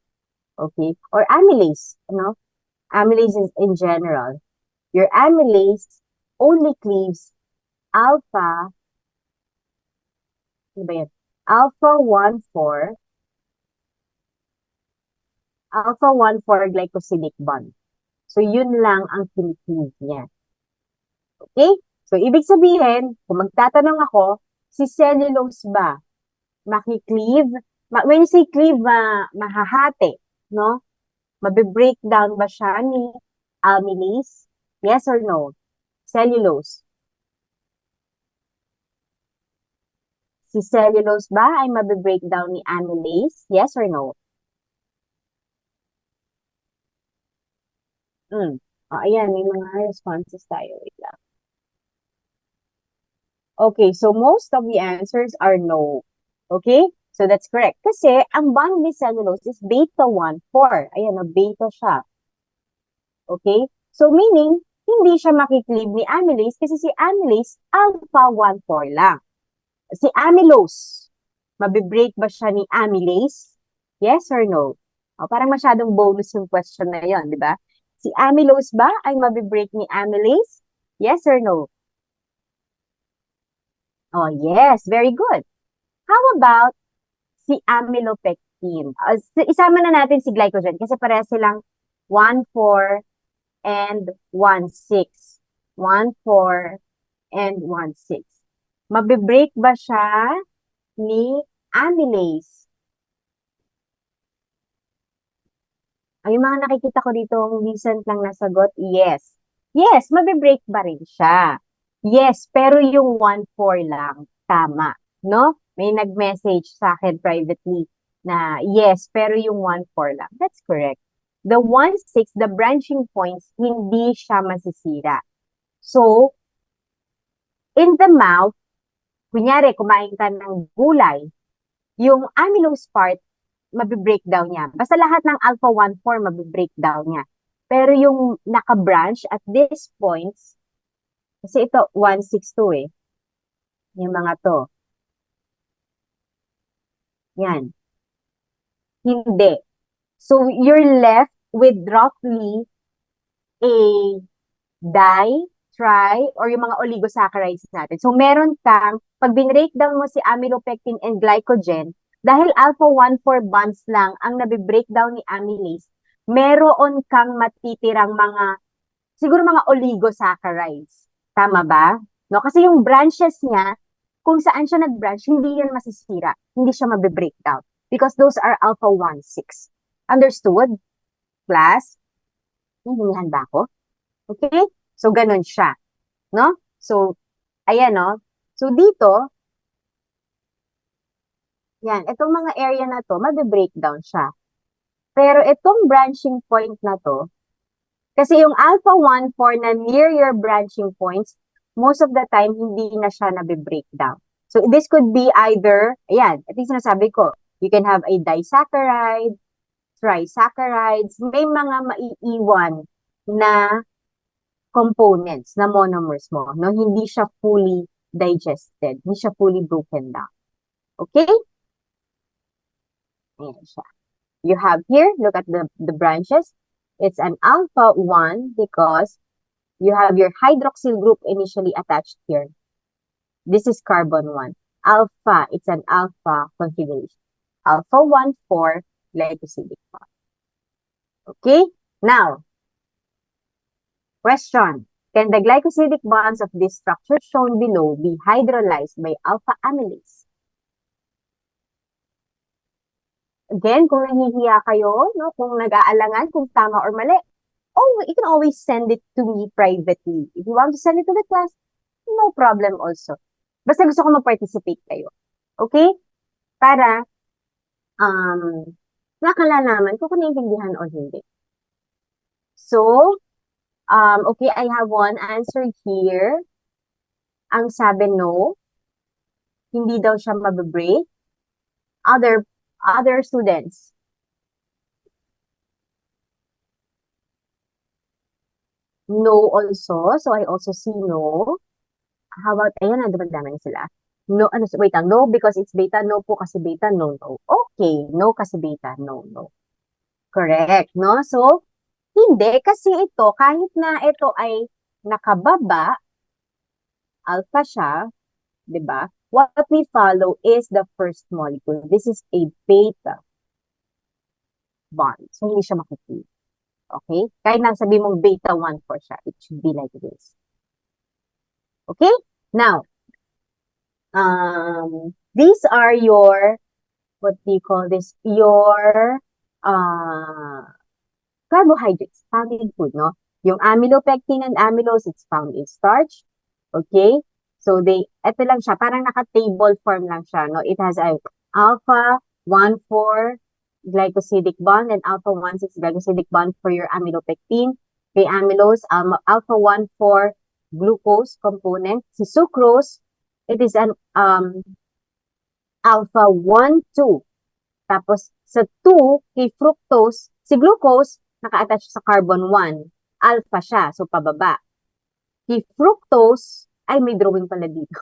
okay, or amylase, amylase in general, your amylase only cleaves alpha 1,4 glycosidic bond. So, yun lang ang kinikleave niya. Okay? So, ibig sabihin, kung magtatanong ako, si cellulose ba makikleave? When you say cleave, mahahati, no? Mabe-breakdown ba siya ni amylase? Yes or no? Cellulose. Si cellulose ba ay mabe-breakdown ni amylase? Yes or no? Ayan, may mga responses tayo. Wait lang. Okay, so most of the answers are no. Okay? So that's correct. Kasi ang bond ni cellulose is beta 1,4. Ayan, beta siya. Okay? So meaning, hindi siya makikleave ni amylase kasi si amylase alpha 1,4 lang. Si amylose, mabibreak ba siya ni amylase? Yes or no? O, parang masyadong bonus yung question na yon, di ba? Si amylose ba ay mabibreak ni amylase? Yes or no? Oh, yes. Very good. How about si amylopectin? Isama na natin si glycogen kasi pareha silang 1,4 and 1,6. 1,4 and 1,6. Mabibreak ba siya ni amylase? Ay, yung mga nakikita ko dito, recent lang nasagot, yes. Yes, mabibreak ba rin siya? Yes, pero yung 1,4 lang, tama. No? May nag-message sa akin privately na yes, pero yung 1,4 lang. That's correct. The 1,6, the branching points, hindi siya masisira. So, in the mouth, kunyari, kumain ka ng gulay, yung amylose part, mabibreakdown niya. Basta lahat ng alpha 1,4, mabibreakdown niya. Pero yung naka-branch at this points, kasi ito, 1,6 eh. Yung mga to. Yan. Hindi. So, you're left with roughly a or yung mga oligosaccharides natin. So, meron kang, pag binreakdown mo si amylopectin and glycogen, dahil alpha 1,4 bonds lang ang nabibreakdown ni amylase, meron kang matitirang mga, siguro mga oligosaccharides. Tama ba? No? Kasi yung branches niya, kung saan siya nag-branch, hindi yan masisira. Hindi siya mabibreakdown. Because those are alpha 1,6. Understood? Class? Hinihingihan ba ako? Okay? So, ganun siya. No? So, ayan, no? So, dito, yan, itong mga area na to, mabibreakdown siya. Pero itong branching point na to, kasi yung alpha 1,4 na near your branching points, most of the time, hindi na siya nabibreakdown. So, this could be either, ayan, ito yung sinasabi ko, you can have a disaccharide, trisaccharides, may mga maiiwan na components na monomers mo, no? Hindi siya fully digested, hindi siya fully broken down. Okay? Ayan siya. You have here, look at the branches. It's an alpha 1 because you have your hydroxyl group initially attached here. This is carbon 1. Alpha, it's an alpha configuration. Alpha 1,4 glycosidic bond. Okay? Now, question. Can the glycosidic bonds of this structure shown below be hydrolyzed by alpha amylase? Again, kung nahihiya kayo, no, kung nag-aalangan kung tama or mali, you can always send it to me privately. If you want to send it to the class, no problem also. Basta gusto ko mag-participate kayo. Okay? Para, nakalalaman ko kung naiintindihan o hindi. So, okay, I have one answer here. Ang sabi no, hindi daw siya mabibreak. Other students. No also. So, I also see no. How about, ayan na, dumagdaman sila. No, wait lang. No because it's beta. No po kasi beta. No, no. Okay. No kasi beta. No, no. Correct, no? So, hindi. Kasi ito, kahit na ito ay nakababa, alpha siya, di ba? What we follow is the first molecule. This is a beta bond. So, hindi siya makikita. Okay? Kahit nang sabi mong beta 1,4 siya, it should be like this. Okay? Now, these are your, what do you call this? Your carbohydrates found in food, no? Yung amylopectin and amylose, it's found in starch. Okay? So, ito lang siya, parang naka-table form lang siya, no? It has a alpha 1,4 glycosidic bond and alpha 1,6 glycosidic bond for your amylopectin. Kay amylose, alpha 1,4 glucose component. Si sucrose, it is an alpha 1, 2. Tapos, sa 2, kay fructose, si glucose, naka-attach sa carbon 1. Alpha siya, so pababa. Kay fructose, ay may drawing pala dito.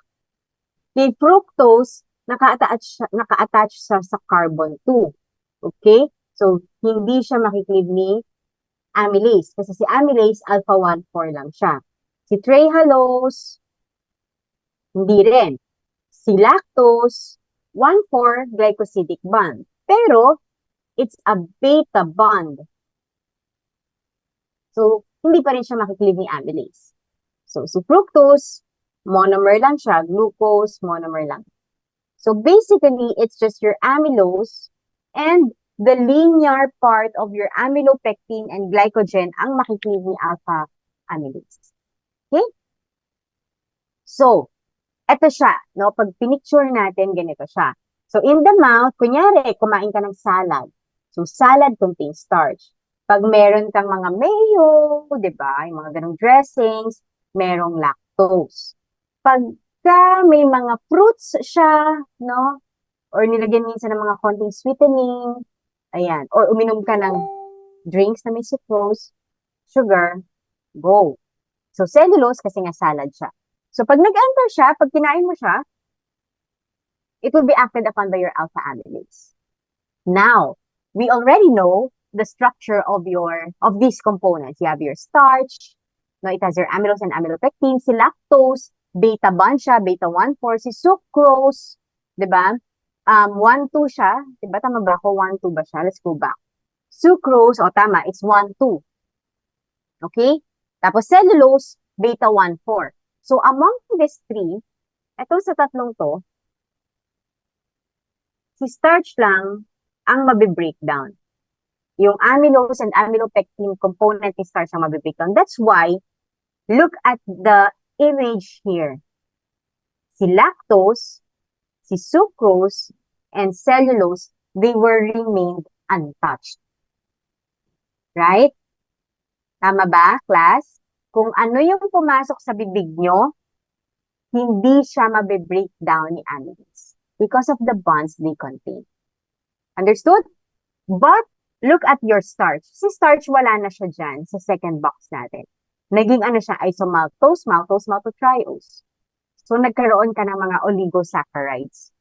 Kay fructose, naka-attach siya sa carbon 2. Okay? So, hindi siya makiklib ni amylase. Kasi si amylase, alpha 1, 4 lang siya. Si trehalose, hindi rin. Si lactose, 1,4 glycosidic bond. Pero, it's a beta bond. So, hindi pa rin siya makiklib ni amylase. So, si fructose, monomer lang siya. Glucose, monomer lang. So, basically, it's just your amylose and the linear part of your amylopectin and glycogen ang makiklib ni alpha amylase. Okay? So, eto siya, no? Pag pinicture natin, ganito siya. So, in the mouth, kunyari, kumain ka ng salad. So, salad contains starch. Pag meron kang mga mayo, di ba? Yung mga ganong dressings, merong lactose. Pagka may mga fruits siya, no? Or nilagyan minsan ng mga konting sweetening, ayan. Or uminom ka ng drinks na may sucrose, sugar, go. So, cellulose kasi nga salad siya. So, pag nag-enter siya, pag kinain mo siya, it will be acted upon by your alpha amylase. Now, we already know the structure of these components. You have your starch, no, it has your amylose and amylopectin, si lactose, beta bond siya, beta 1,4, si sucrose, di ba? 1,2 siya, di ba? Tama ba ako? 1,2 ba siya? Let's go back. Sucrose, tama, it's 1,2. Okay? Tapos cellulose, beta 1,4. So, among these three, ito sa tatlong to, si starch lang ang mabe-breakdown. Yung amylose and amylopectin component ni starch ang mabe-breakdown. That's why, look at the image here. Si lactose, si sucrose, and cellulose, they were remained untouched. Right? Tama ba, class? Kung ano yung pumasok sa bibig nyo, hindi siya mabe-breakdown ni amylase because of the bonds they contain. Understood? But, look at your starch. Si starch, wala na siya dyan sa second box natin. Naging ano siya, isomaltose, maltose, maltotriose. So, nagkaroon ka ng mga oligosaccharides.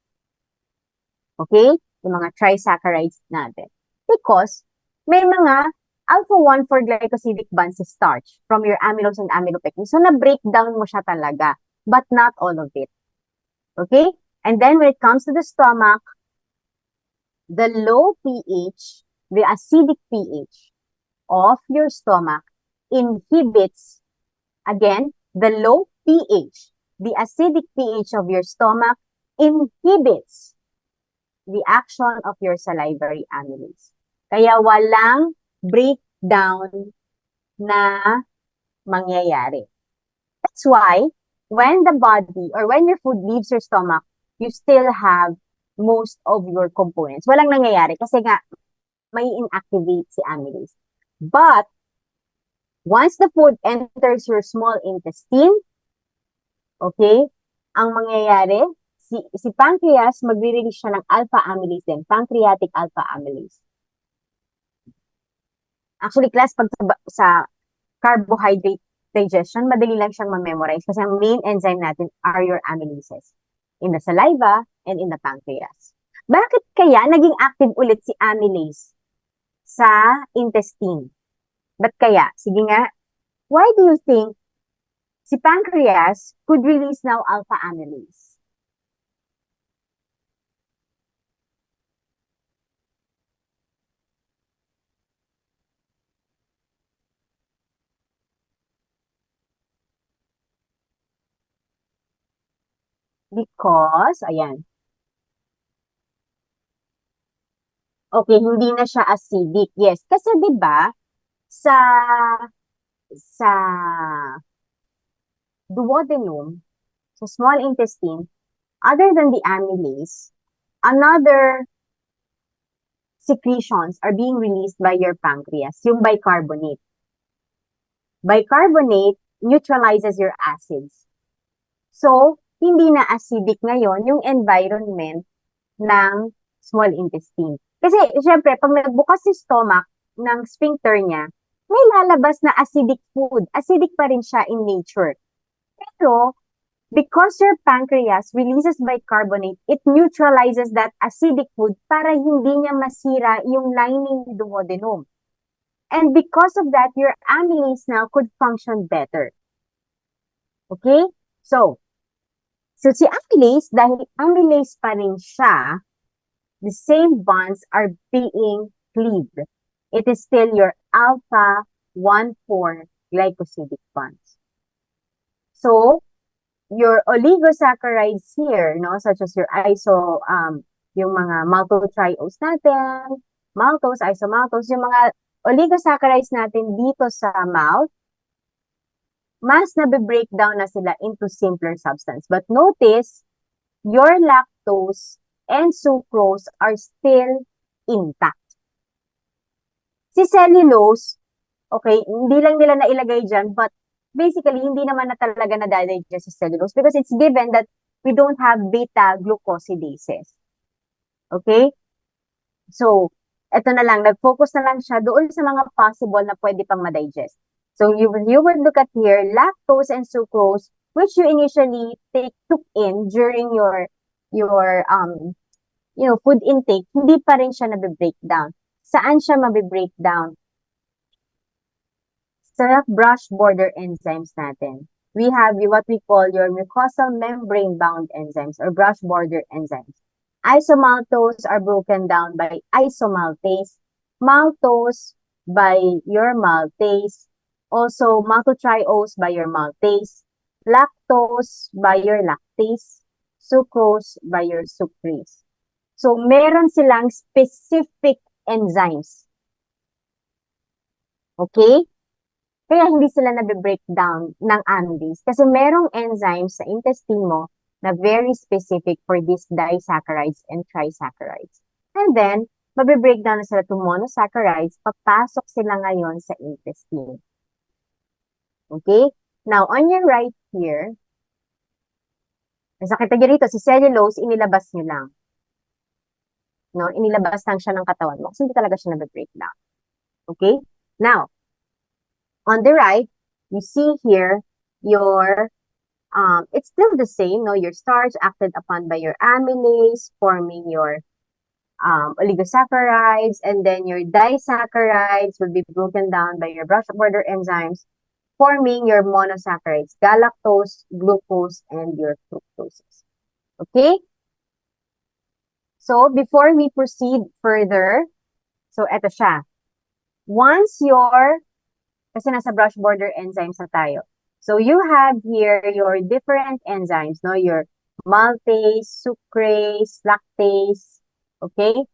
Okay? Yung mga trisaccharides natin. Because, may mga alpha 1 for glycosidic bonds sa starch from your amylose and amylopectin. So, na-breakdown mo siya talaga, but not all of it. Okay? And then, when it comes to the stomach, the low pH, the acidic pH of your stomach inhibits, again, the low pH, the acidic pH of your stomach inhibits the action of your salivary amylase. Kaya walang breakdown na mangyayari. That's why, when the body or when your food leaves your stomach, you still have most of your components. Walang nangyayari kasi nga may inactivate si amylase. But, once the food enters your small intestine, okay, ang mangyayari, si pancreas, magre-release siya ng alpha amylase din, pancreatic alpha amylase. Actually, class, pag sa carbohydrate digestion, madali lang siyang ma-memorize kasi ang main enzyme natin are your amylases in the saliva and in the pancreas. Bakit kaya naging active ulit si amylase sa intestine? Ba't kaya? Sige nga, why do you think si pancreas could release now alpha amylase? Because, ayan. Okay, hindi na siya acidic. Yes, kasi 'di ba sa duodenum, sa small intestine, other than the amylase, another secretions are being released by your pancreas, yung bicarbonate. Bicarbonate neutralizes your acids. So, hindi na acidic ngayon yung environment ng small intestine. Kasi, syempre, pag nagbukas si stomach ng sphincter niya, may lalabas na acidic food. Acidic pa rin siya in nature. Pero, because your pancreas releases bicarbonate, it neutralizes that acidic food para hindi niya masira yung lining ng duodenum. And because of that, your amylase now could function better. Okay? So si amylase, dahil amylase pa rin siya, the same bonds are being cleaved. It is still your alpha 1,4 glycosidic bonds. So, your oligosaccharides here, no, such as your yung mga maltotriose natin, maltose, isomaltose, yung mga oligosaccharides natin dito sa mouth, mas nabe-breakdown na sila into simpler substance. But notice, your lactose and sucrose are still intact. Si cellulose, okay, hindi lang nila nailagay dyan, but basically, hindi naman na talaga na-digest sa cellulose because it's given that we don't have beta-glucosidases. Okay? So, eto na lang, nag-focus na lang siya doon sa mga possible na pwede pang ma-digest. So, you would look at here, lactose and sucrose, which you initially took in during your food intake, hindi pa rin siya nabe-breakdown. Saan siya mabe-breakdown? Sa brush border enzymes natin. We have what we call your mucosal membrane bound enzymes or brush border enzymes. Isomaltose are broken down by isomaltase, maltose by your maltase, also maltotriose by your maltase, lactose by your lactase, sucrose by your sucrase. So, meron silang specific enzymes. Okay? Kaya hindi sila nabe-breakdown ng amylase. Kasi merong enzymes sa intestine mo na very specific for these disaccharides and trisaccharides. And then, mabe-breakdown na sila to monosaccharides, papasok sila ngayon sa intestine. Okay? Now, on your right here, nakita nyo rito, si cellulose, inilabas nyo lang. No? Inilabas lang siya ng katawan mo kasi hindi talaga siya nabe-breakdown. Okay? Now, on the right, you see here your, it's still the same, no? Your starch acted upon by your amylase, forming your oligosaccharides, and then your disaccharides will be broken down by your brush border enzymes, forming your monosaccharides, galactose, glucose, and your fructoses. Okay? So, before we proceed further, so eto siya. Once kasi nasa brush border enzymes na tayo. So, you have here your different enzymes, no? Your maltase, sucrase, lactase, okay?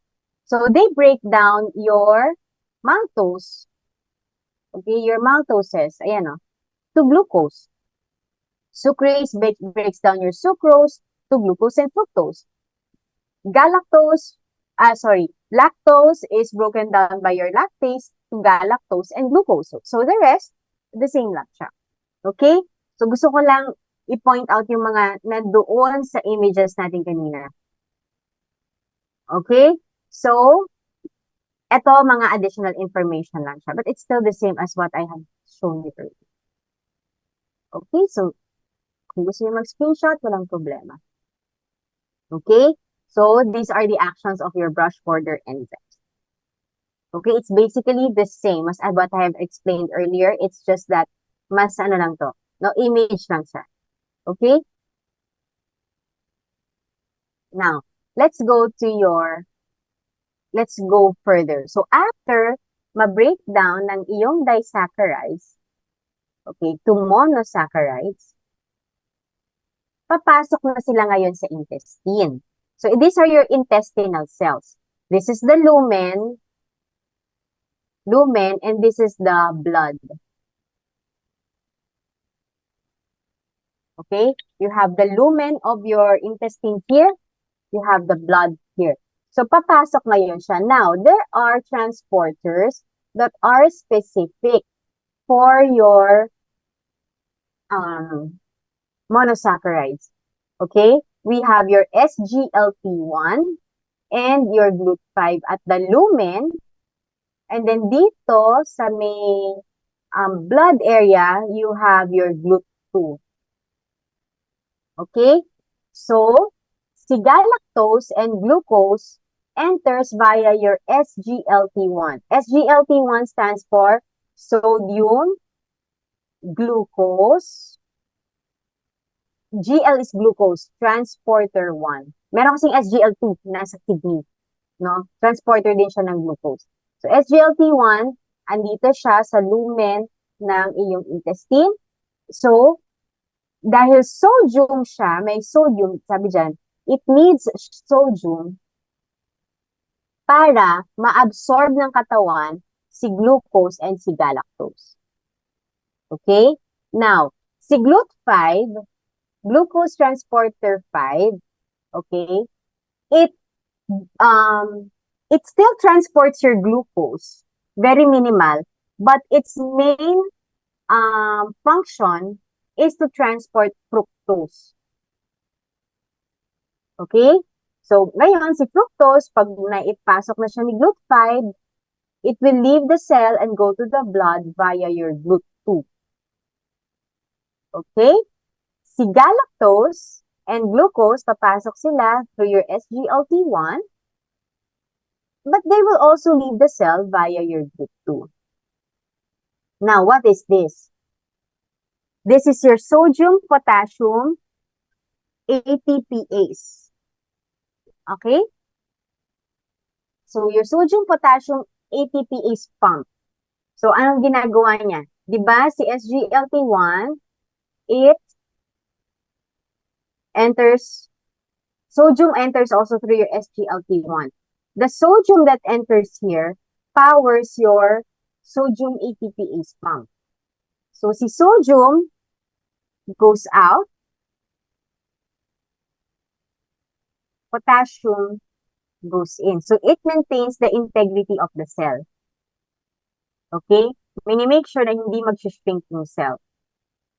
So, they break down your maltose, okay? Your maltoses, ayan o, to glucose. Sucrase breaks down your sucrose to glucose and fructose. Lactose is broken down by your lactase to galactose and glucose. So, the rest, the same lang siya. Okay? So, gusto ko lang i-point out yung mga nandoon sa images natin kanina. Okay? So, eto mga additional information lang siya. But it's still the same as what I have shown you earlier. Okay? So, kung gusto nyo mag-screenshot, walang problema. Okay? So, these are the actions of your brush border enzymes. Okay, it's basically the same as what I have explained earlier. It's just that mas ano lang to, no, image lang siya. Okay? Now, let's go further. So, after ma-break down ng iyong disaccharides, okay, to monosaccharides, papasok na sila ngayon sa intestine. So, these are your intestinal cells. This is the lumen, and this is the blood. Okay? You have the lumen of your intestine here. You have the blood here. So, papasok ngayon siya. Now, there are transporters that are specific for your monosaccharides. Okay? We have your SGLT1 and your GLUT5 at the lumen. And then dito sa may blood area, you have your GLUT2. Okay? So, si galactose and glucose enters via your SGLT1. SGLT1 stands for sodium, glucose, GL is glucose, transporter 1. Meron kasing SGL2 nasa kidney, no? Transporter din siya ng glucose. So, SGLT1, andito siya sa lumen ng iyong intestine. So, dahil sodium siya, may sodium, sabi dyan, it needs sodium para ma-absorb ng katawan si glucose and si galactose. Okay? Now, si GLUT5, glucose transporter 5, okay, it still transports your glucose, very minimal, but its main function is to transport fructose. Okay? So, ngayon, si fructose, pag naipasok na siya ni GLUT5, it will leave the cell and go to the blood via your GLUT2. Okay? Si galactose and glucose, papasok sila through your SGLT1, but they will also leave the cell via your GLUT2. Now, what is this? This is your sodium, potassium, ATPase. Okay? So, your sodium, potassium, ATPase pump. So, anong ginagawa niya? Diba, si SGLT1, it enters, sodium enters also through your SGLT1. The sodium that enters here powers your sodium ATPase pump. So, si sodium goes out, potassium goes in. So, it maintains the integrity of the cell. Okay? Make sure na hindi mag-shrink yung cell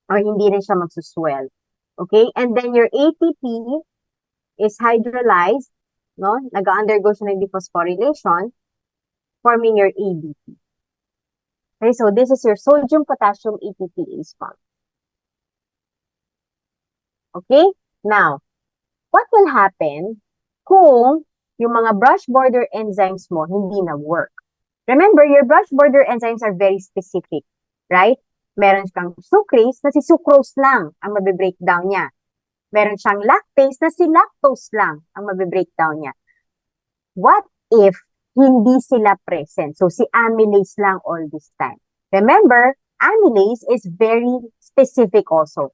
or hindi rin siya magsuswell. Okay? And then your ATP is hydrolyzed, no? Nag-undergo siya ng dephosphorylation, forming your ADP. Okay, so this is your sodium potassium ATPase pump. Okay? Now, what will happen kung yung mga brush border enzymes mo hindi na-work? Remember, your brush border enzymes are very specific, right? Meron kang sucrase na si sucrose lang ang mabe-breakdown niya. Meron siyang lactase na si lactose lang ang mabe-breakdown niya. What if hindi sila present? So, si amylase lang all this time. Remember, amylase is very specific also.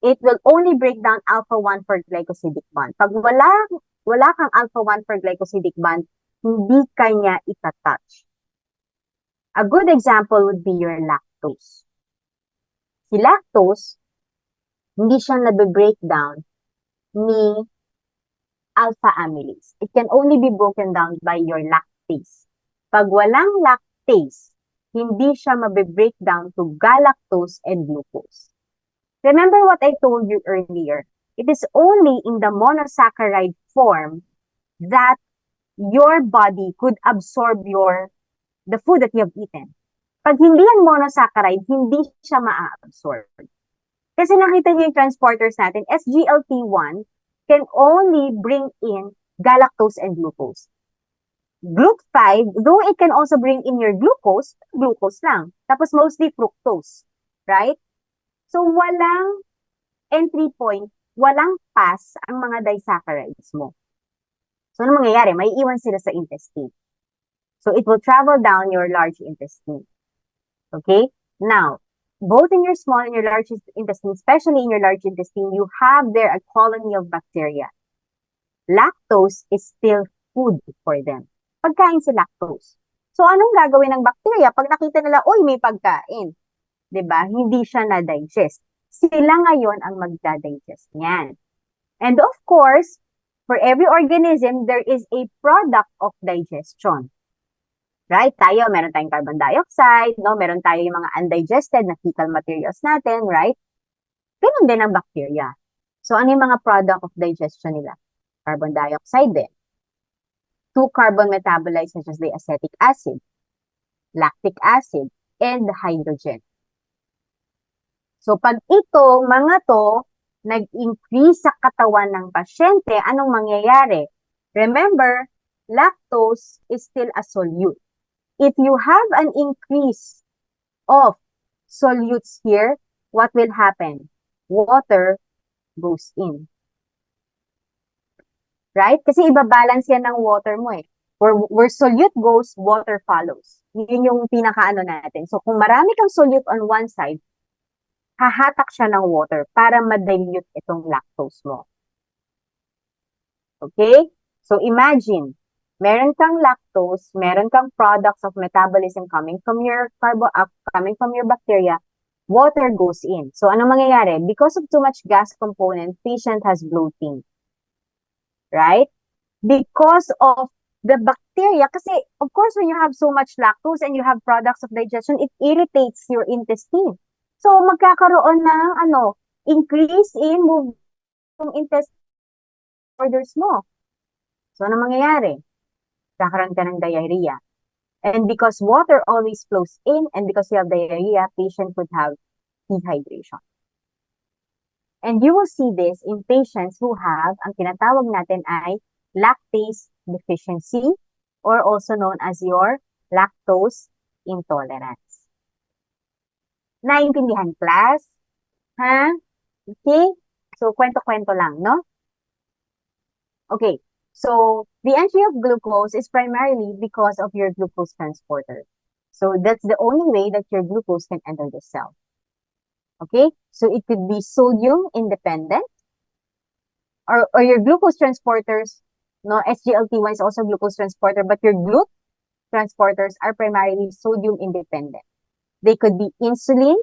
It will only break down alpha-1 for glycosidic bond. Pag wala kang alpha-1 for glycosidic bond, hindi kanya itatouch. A good example would be your lactose. Si lactose, hindi siya nabe-breakdown ni alpha amylase. It can only be broken down by your lactase. Pag walang lactase, hindi siya mabe-breakdown to galactose and glucose. Remember what I told you earlier. It is only in the monosaccharide form that your body could absorb the food that you have eaten. Pag hindi yan monosaccharide, hindi siya ma-absorb. Kasi nakita niyo yung transporters natin, SGLT1 can only bring in galactose and glucose. GLUT5, though it can also bring in your glucose lang. Tapos mostly fructose, right? So, walang entry point, walang pass ang mga disaccharides mo. So, ano mangyayari? May iwan sila sa intestine. So, it will travel down your large intestine. Okay? Now, both in your small and your large intestine, especially in your large intestine, you have there a colony of bacteria. Lactose is still food for them. Pagkain si lactose. So, anong gagawin ng bacteria? Pag nakita nila, uy, may pagkain. Diba? Hindi siya na-digest. Sila ngayon ang magda-digest niyan. And of course, for every organism, there is a product of digestion. Right? Tayo, meron tayong carbon dioxide, no? Meron tayo yung mga undigested na fecal materials natin, right? Ganun din ang bacteria. So, ano yung mga product of digestion nila? Carbon dioxide din. two carbon metabolites such as the acetic acid, lactic acid, and hydrogen. So, pag mga to, nag-increase sa katawan ng pasyente, anong mangyayari? Remember, lactose is still a solute. If you have an increase of solutes here, what will happen? Water goes in. Right? Kasi ibabalance yan ng water mo eh. Where solute goes, water follows. Yun yung pinakaano natin. So, kung marami kang solute on one side, hahatak siya ng water para ma-dilute itong lactose mo. Okay? So, imagine, meron kang lactose, meron kang products of metabolism coming from your bacteria, water goes in. So, anong mangyayari? Because of too much gas component, patient has bloating. Right? Because of the bacteria, kasi of course when you have so much lactose and you have products of digestion, it irritates your intestine. So magkakaroon ng increase in movement ng intestine orders mo. So ano mangyayari? Kakaroon ka ng diarrhea. And because water always flows in and because you have diarrhea, patient could have dehydration. And you will see this in patients who have, ang tinatawag natin ay lactase deficiency or also known as your lactose intolerance. Naintindihan, class? Ha? Okay? So, kwento-kwento lang, no? Okay. So, the entry of glucose is primarily because of your glucose transporter. So, that's the only way that your glucose can enter the cell. Okay? So, it could be sodium independent or your glucose transporters, no, SGLT1 is also glucose transporter, but your GLUT transporters are primarily sodium independent. They could be insulin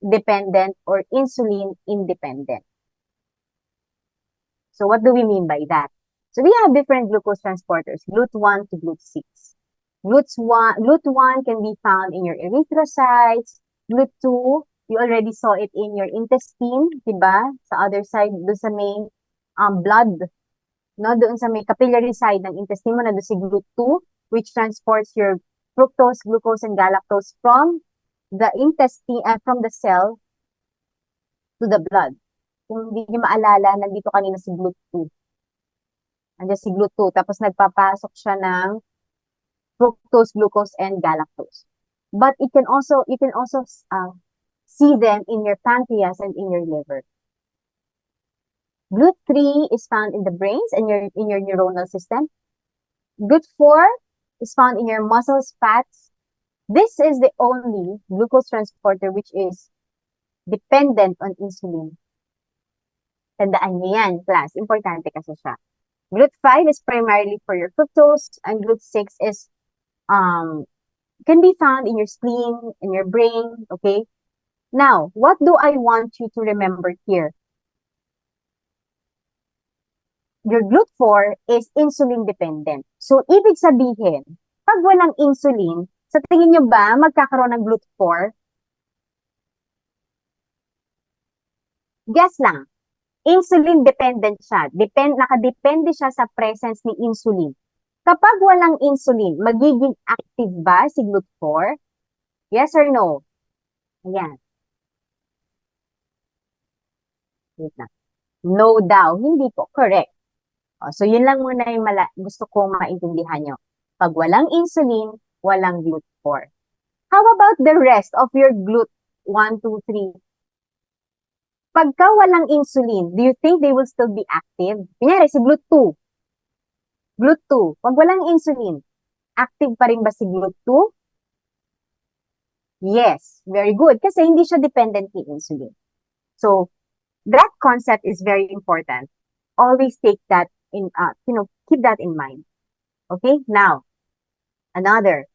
dependent or insulin independent. So what do we mean by that? So we have different glucose transporters, GLUT1 to GLUT6. GLUT1 can be found in your erythrocytes. GLUT2, you already saw it in your intestine, diba? Sa other side, doon sa may blood, no? Doon sa may capillary side ng intestine mo, na doon si GLUT2, which transports your fructose, glucose, and galactose from the intestine, from the cell to the blood. Kung hindi niyo maalala, nandito kanina si GLUT2. Andiyan si GLUT2, tapos nagpapasok siya ng fructose, glucose, and galactose. But you can also see them in your pancreas and in your liver. GLUT3 is found in the brains and in your neuronal system. GLUT4 is found in your muscles, fats. This is the only glucose transporter which is dependent on insulin. Tandaan niyo yan, class. Importante kasi siya. GLUT5 is primarily for your fructose, and GLUT6 is can be found in your spleen, in your brain, okay? Now, what do I want you to remember here? Your GLUT4 is insulin dependent. So, ibig sabihin, pag walang insulin, sa tingin nyo ba magkakaroon ng GLUT4? Guess lang. Insulin dependent siya. Nakadepende siya sa presence ni insulin. Kapag walang insulin, magiging active ba si GLUT4? Yes or no? Ayan. Wait na. No daw. Hindi po. Correct. So, yun lang muna yung gusto kong maintindihan nyo. Pag walang insulin, walang GLUT4. How about the rest of your GLUT1, 2, 3? Pagka walang insulin, do you think they will still be active? Kunyari, si GLUT2. GLUT2, pag walang insulin, active pa rin ba si GLUT2? Yes, very good. Kasi hindi siya dependent ni insulin. So, that concept is very important. Always take that in, keep that in mind. Okay, now, another.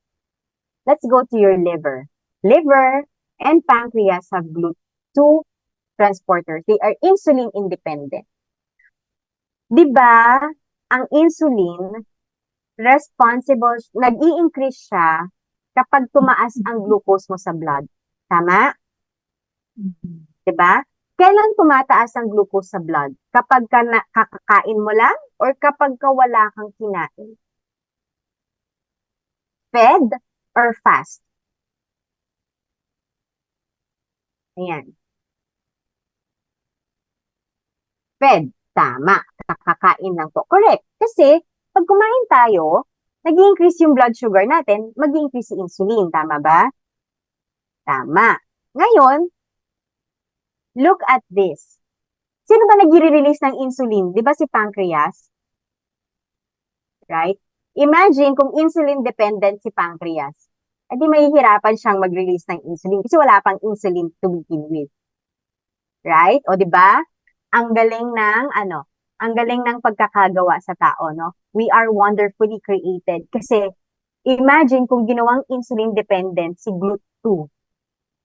Let's go to your liver. Liver and pancreas have GLUT2 transporters. They are insulin independent. Diba, ang insulin, responsible, nag-i-increase siya kapag tumaas ang glucose mo sa blood. Tama? Diba? Kailan tumataas ang glucose sa blood? Kapag kakakain mo lang or kapag wala kang kinain? Fed or fast? Ayan. Fed. Tama. Kakakain lang po. Correct. Kasi, pag kumain tayo, nag-increase yung blood sugar natin, mag-increase yung insulin. Tama ba? Tama. Ngayon, look at this. Sino ba nag-release ng insulin? Di ba si pancreas? Right? Imagine kung insulin dependent si pancreas. Eh di mahihirapan siyang mag-release ng insulin kasi wala pang insulin to begin with. Right? O di ba? Ang galing ng ang galing ng pagkakagawa sa tao, no? We are wonderfully created kasi imagine kung ginawang insulin dependent si GLUT2.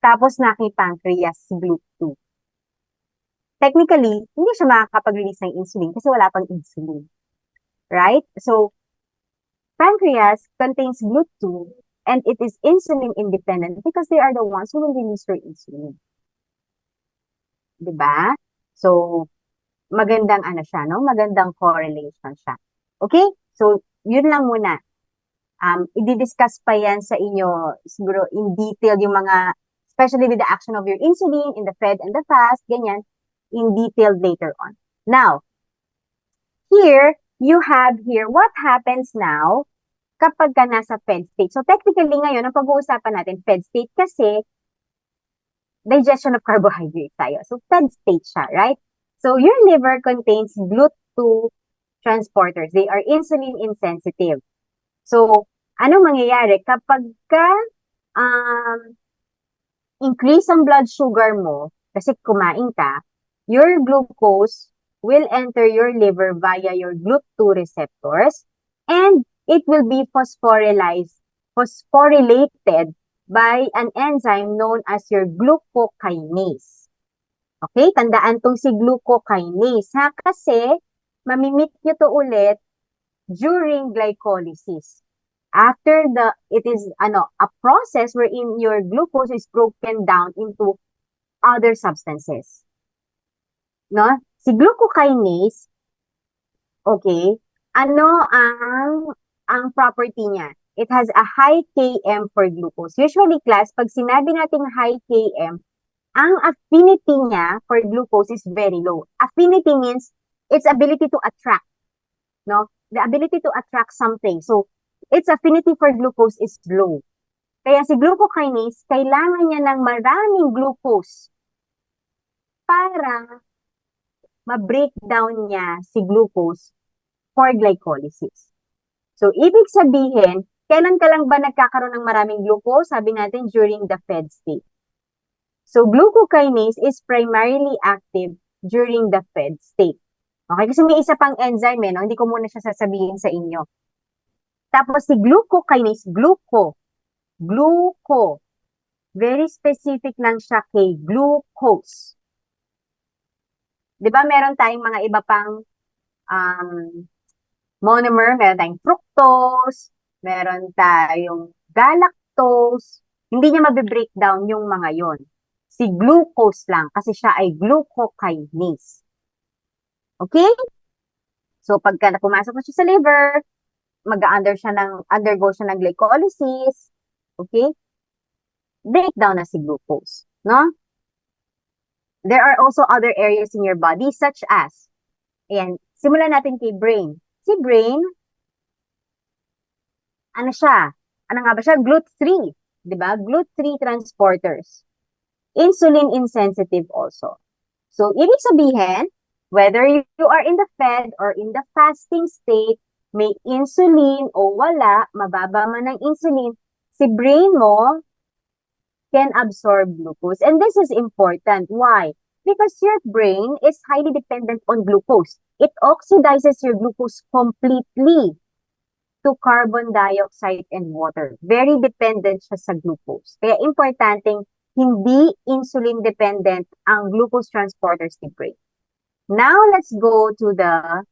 Tapos pancreas si GLUT2. Technically, hindi siya makakapag-release ng insulin kasi wala pang insulin. Right? So, pancreas contains GLUT2 and it is insulin independent because they are the ones who will release your insulin. Diba? So, magandang siya, no? Magandang correlation siya. Okay? So, yun lang muna. I-discuss pa yan sa inyo siguro in detail yung mga, especially with the action of your insulin in the fed and the fast, ganyan, in detail later on. Now, here, you have here, what happens now kapag ka nasa fed state? So, technically ngayon, ang pag-uusapan natin, fed state kasi digestion of carbohydrates tayo. So, fed state siya, right? So, your liver contains GLUT2 transporters. They are insulin insensitive. So, ano mangyayari? Kapag ka increase ang blood sugar mo, kasi kumain ka, your glucose will enter your liver via your GLUT2 receptors and it will be phosphorylated by an enzyme known as your glucokinase. Okay? Tandaan tong si glucokinase, ha? Kasi, mamimit nyo to ulit during glycolysis. After it is, a process wherein your glucose is broken down into other substances. No? Si glucokinase, okay, ang property niya? It has a high Km for glucose. Usually, class, pag sinabi nating high Km, ang affinity niya for glucose is very low. Affinity means its ability to attract, no? The ability to attract something. So, its affinity for glucose is low. Kaya si glucokinase, kailangan niya ng maraming glucose para ma-breakdown niya si glucose for glycolysis. So, ibig sabihin, kailan ka lang ba nagkakaroon ng maraming glucose? Sabi natin, during the fed state. So, glucokinase is primarily active during the fed state. Okay? Kasi may isa pang enzyme, no? Hindi ko muna siya sasabihin sa inyo. Tapos, si glucokinase, gluco. Very specific lang siya kay glucose. Di ba meron tayong mga iba pang monomer, meron tayong fructose, meron tayong galactose, hindi niya mabe-breakdown yung mga yon. Si glucose lang kasi siya ay glucokinase. Okay? So, pagka pumasok na siya sa liver, undergo siya ng glycolysis, okay? Breakdown na si glucose, no? There are also other areas in your body such as, ayan, simulan natin kay brain. Si brain, ano siya? Ano nga ba siya? GLUT3, di ba? GLUT3 transporters. Insulin insensitive also. So, ibig sabihin, whether you are in the fed or in the fasting state, may insulin o wala, mababa man ang insulin, si brain mo can absorb glucose. And this is important. Why? Because your brain is highly dependent on glucose. It oxidizes your glucose completely to carbon dioxide and water. Very dependent siya sa glucose. Kaya importanteng hindi insulin dependent ang glucose transporters ni brain. Now, let's go to the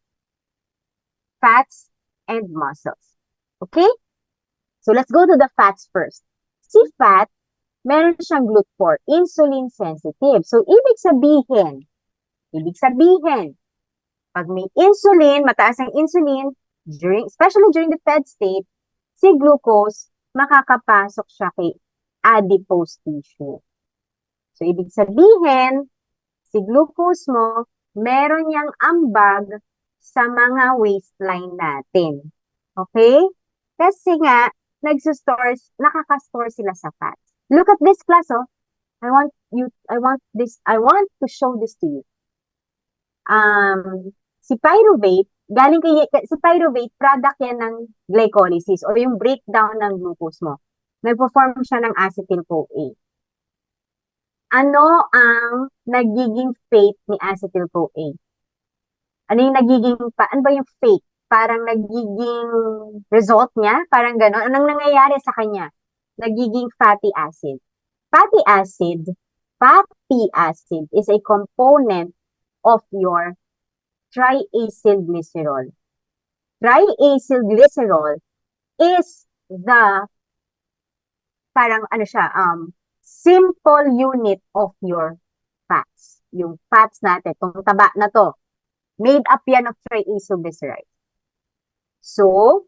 fats and muscles. Okay? So, let's go to the fats first. Si fat, meron siyang GLUT4, insulin sensitive. So, ibig sabihin, pag may insulin, mataas ang insulin, especially during the fed state, si glucose makakapasok siya kay adipose tissue. So, ibig sabihin, si glucose mo, meron niyang ambag sa mga waistline natin. Okay? Kasi nga, nakaka-store sila sa fats. Look at this class, oh. I want to show this to you. Si pyruvate, si pyruvate, product yan ng glycolysis o yung breakdown ng glucose mo. Nagpo-form siya ng acetyl-CoA. Ano ang nagiging fate ni acetyl-CoA? Ano ba yung fate? Parang nagiging result niya? Parang gano'n. Anong nangyayari sa kanya? Nagiging fatty acid. Fatty acid is a component of your triacylglycerol. Triacylglycerol is the simple unit of your fats. Yung fats natin, itong taba na to, made up yan of triacylglyceride. So,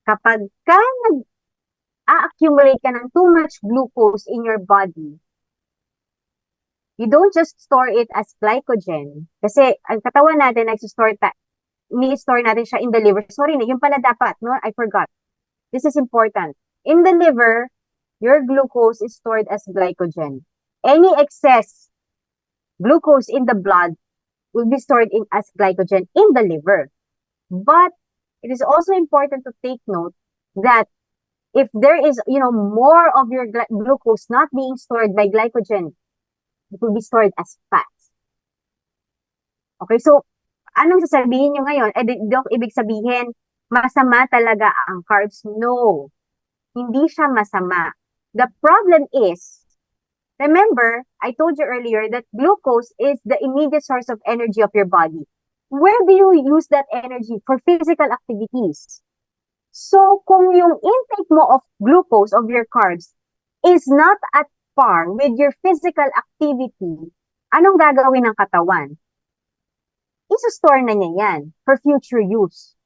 kapag ka nag-accumulate ka ng too much glucose in your body, you don't just store it as glycogen. Kasi ang katawan natin, ni-store natin siya in the liver. Sorry na, yung pala dapat, no? I forgot. This is important. In the liver, your glucose is stored as glycogen. Any excess glucose in the blood will be stored as glycogen in the liver. But it is also important to take note that if there is, more of your glucose not being stored by glycogen, it will be stored as fats. Okay, so anong sasabihin nyo ngayon? Ibig sabihin, masama talaga ang carbs? No, hindi siya masama. The problem is, remember, I told you earlier that glucose is the immediate source of energy of your body. Where do you use that energy? For physical activities. So, kung yung intake mo of glucose, of your carbs, is not at par with your physical activity, anong gagawin ng katawan? Isostore na niya yan for future use.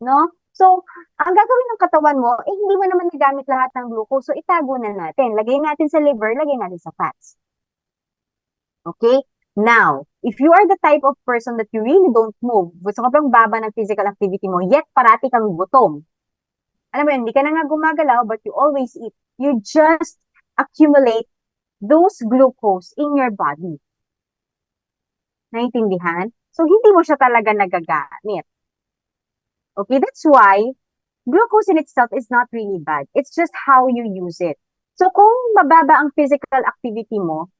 No? So, ang gagawin ng katawan mo, hindi mo naman nagamit lahat ng glucose, so itago na natin. Lagay natin sa liver, lagay natin sa fats. Okay? Now, if you are the type of person that you really don't move, sobrang baba ng physical activity mo, yet parati kang gutom. Alam mo yun, hindi ka na nga gumagalaw, but you always eat. You just accumulate those glucose in your body. Naintindihan? So, hindi mo siya talaga nagagamit. Okay, that's why glucose in itself is not really bad. It's just how you use it. So, kung mababa ang physical activity mo,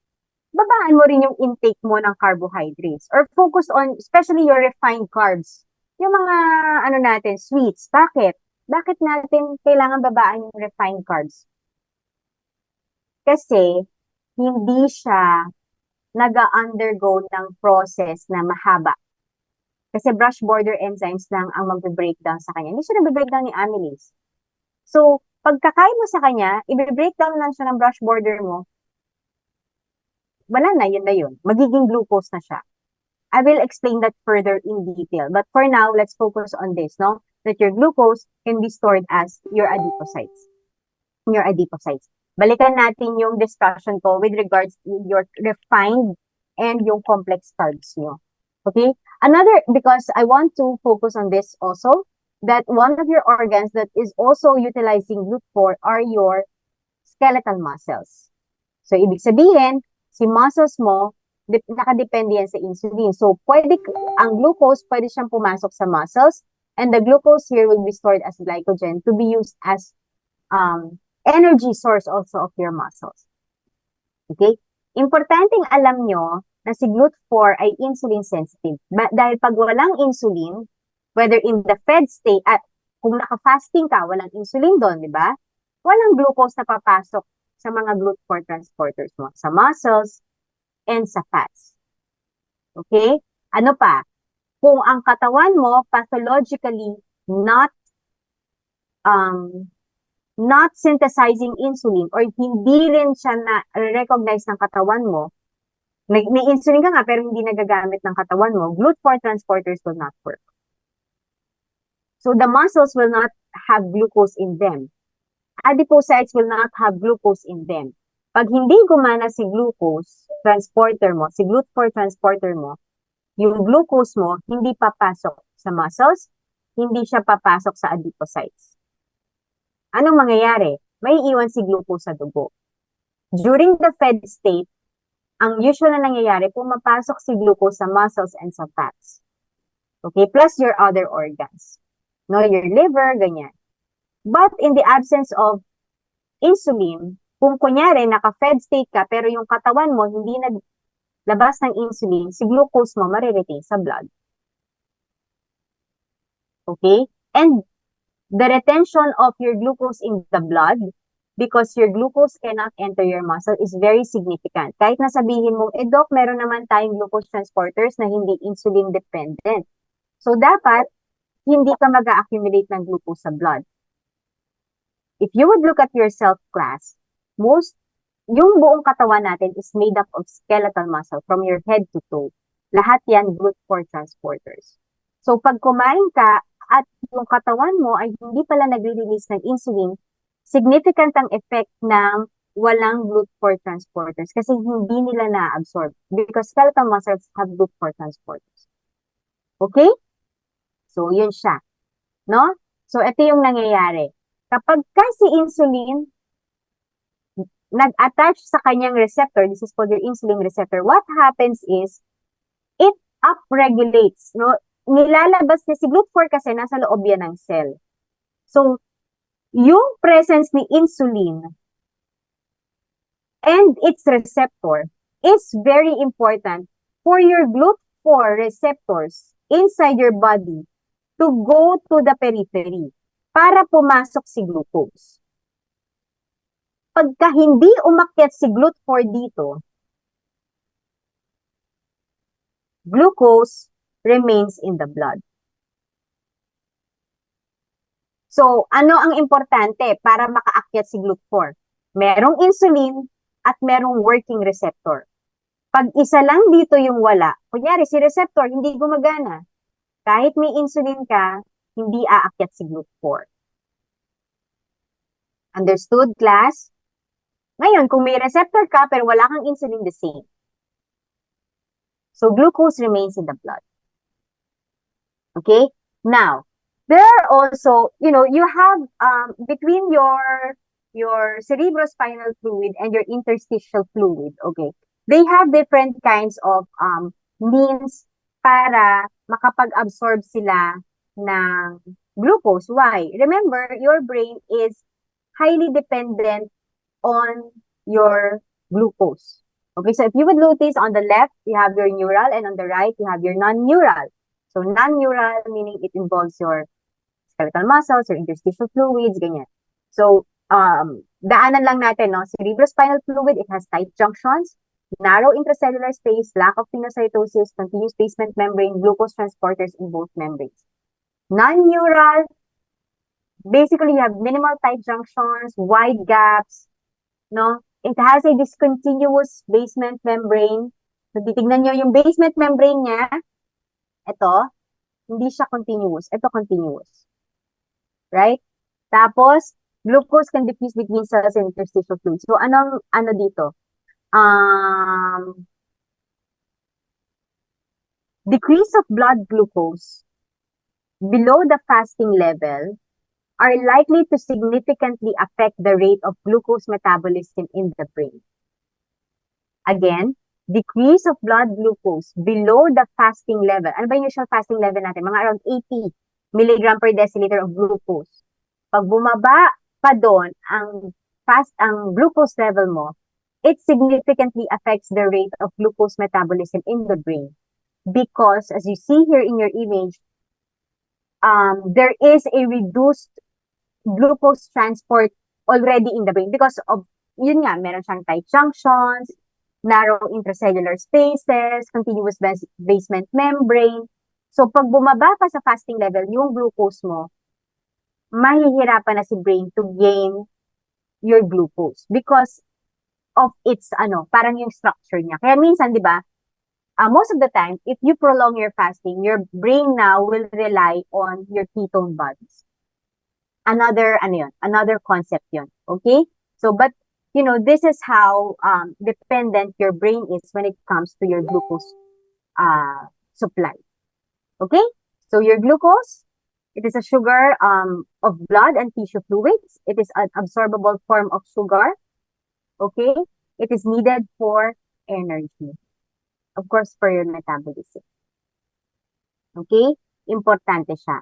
babaan mo rin yung intake mo ng carbohydrates or focus on, especially your refined carbs. Yung mga, sweets. Bakit? Bakit natin kailangan babaan yung refined carbs? Kasi, hindi siya nag-undergo ng process na mahaba. Kasi brush border enzymes lang ang magbe-breakdown sa kanya. Hindi siya nagbe-breakdown ni amylase. So, pagkakain mo sa kanya, i-breakdown lang siya ng brush border mo, wala na, yun na yun. Magiging glucose na siya. I will explain that further in detail. But for now, let's focus on this, no? That your glucose can be stored as your adipocytes. Balikan natin yung discussion ko with regards to your refined and yung complex carbs nyo. Okay? Because I want to focus on this also, that one of your organs that is also utilizing GLUT4 are your skeletal muscles. So, ibig sabihin, si muscles mo, nakadepende yan sa insulin. So, ang glucose, pwede siyang pumasok sa muscles, and the glucose here will be stored as glycogen to be used as energy source also of your muscles. Okay? Importanteng alam nyo na si GLUT4 ay insulin sensitive. Dahil pag walang insulin, whether in the fed state, at kung naka-fasting ka, walang insulin doon, di ba? Walang glucose na papasok sa mga GLUT4 transporters mo, sa muscles and sa fats. Okay? Ano pa? Kung ang katawan mo pathologically not synthesizing insulin or hindi rin siya na-recognize ng katawan mo, may insulin ka nga pero hindi nagagamit ng katawan mo, GLUT4 transporters will not work. So the muscles will not have glucose in them. adipocytes will not have glucose in them. Pag hindi gumana si glucose transporter mo, si GLUT4 transporter mo, yung glucose mo hindi papasok sa muscles, hindi siya papasok sa adipocytes. Anong mangyayari? May iwan si glucose sa dugo. During the fed state, ang usual na nangyayari, pumapasok si glucose sa muscles and sa fats. Okay? Plus your other organs. No, your liver, ganyan. But in the absence of insulin, kung kunyari naka-fed state ka pero yung katawan mo hindi naglabas ng insulin, si glucose mo mariretain sa blood. Okay? And the retention of your glucose in the blood, because your glucose cannot enter your muscle, is very significant. Kahit na sabihin mong, Doc, meron naman tayong glucose transporters na hindi insulin dependent. So, dapat, hindi ka mag-accumulate ng glucose sa blood. If you would look at yourself, class, yung buong katawan natin is made up of skeletal muscle from your head to toe. Lahat yan GLUT4 transporters. So, pag kumain ka at yung katawan mo ay hindi pala nagre-release ng insulin, significant ang effect ng walang GLUT4 transporters kasi hindi nila na-absorb because skeletal muscles have GLUT4 transporters. Okay? So, yun siya. No? So, ito yung nangyayari. Kapag kasi insulin nag-attach sa kanyang receptor, this is called your insulin receptor, what happens is, it upregulates, no? Nilalabas niya, si GLUT4 kasi nasa loob yan ng cell. So, yung presence ni insulin and its receptor is very important for your GLUT4 receptors inside your body to go to the periphery para pumasok si glucose. Pagka hindi umakyat si GLUT4 dito, glucose remains in the blood. So, ano ang importante para makaakyat si GLUT4? Merong insulin at merong working receptor. Pag isa lang dito yung wala, kunyari si receptor hindi gumagana, kahit may insulin ka, hindi aakyat si GLUT4. Understood, class? Ngayon, kung may receptor ka pero wala kang insulin, the same. So, glucose remains in the blood. Okay? Now, there are also, you have between your cerebrospinal fluid and your interstitial fluid, okay? They have different kinds of means para makapag-absorb sila ng glucose. Why? Remember, your brain is highly dependent on your glucose. Okay, so if you would notice, on the left, you have your neural, and on the right, you have your non-neural. So non-neural, meaning it involves your skeletal muscles, your interstitial fluids, ganyan. So, daanan lang natin, no? Cerebrospinal fluid, it has tight junctions, narrow intracellular space, lack of pinocytosis, continuous basement membrane, glucose transporters in both membranes. Non-neural, basically, you have minimal tight junctions, wide gaps, no? It has a discontinuous basement membrane. So, titignan nyo yung basement membrane niya. Ito, hindi siya continuous. Ito, continuous. Right? Tapos, glucose can diffuse between cells and interstitial fluids. So, ano dito? Decrease of blood glucose below the fasting level are likely to significantly affect the rate of glucose metabolism in the brain. Again, decrease of blood glucose below the fasting level. Ano ba yung usual fasting level natin? Mga around 80 milligram per deciliter of glucose. Pag bumaba pa doon ang glucose level mo, it significantly affects the rate of glucose metabolism in the brain. Because, as you see here in your image, there is a reduced glucose transport already in the brain because of, yun nga, meron siyang tight junctions, narrow intracellular spaces, continuous basement membrane. So, pag bumaba pa sa fasting level, yung glucose mo, mahihirapan na si brain to gain your glucose because of its, parang yung structure niya. Kaya minsan, di ba, most of the time, if you prolong your fasting, your brain now will rely on your ketone bodies. another concept yun. Okay? So, but, this is how dependent your brain is when it comes to your glucose supply. Okay? So, your glucose, it is a sugar of blood and tissue fluids. It is an absorbable form of sugar. Okay? It is needed for energy. Of course, for your metabolism. Okay? Importante siya.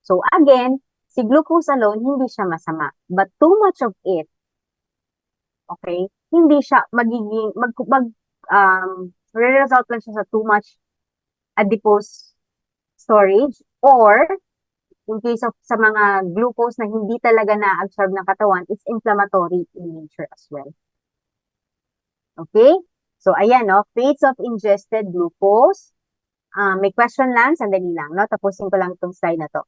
So again, si glucose alone, hindi siya masama. But too much of it, okay, hindi siya magiging, result lang siya sa too much adipose storage, or in case of sa mga glucose na hindi talaga na-absorb ng katawan, it's inflammatory in nature as well. Okay? So ayan, no, fates of ingested glucose. May question lang, sandali lang, no? Tapusin ko lang itong slide na to.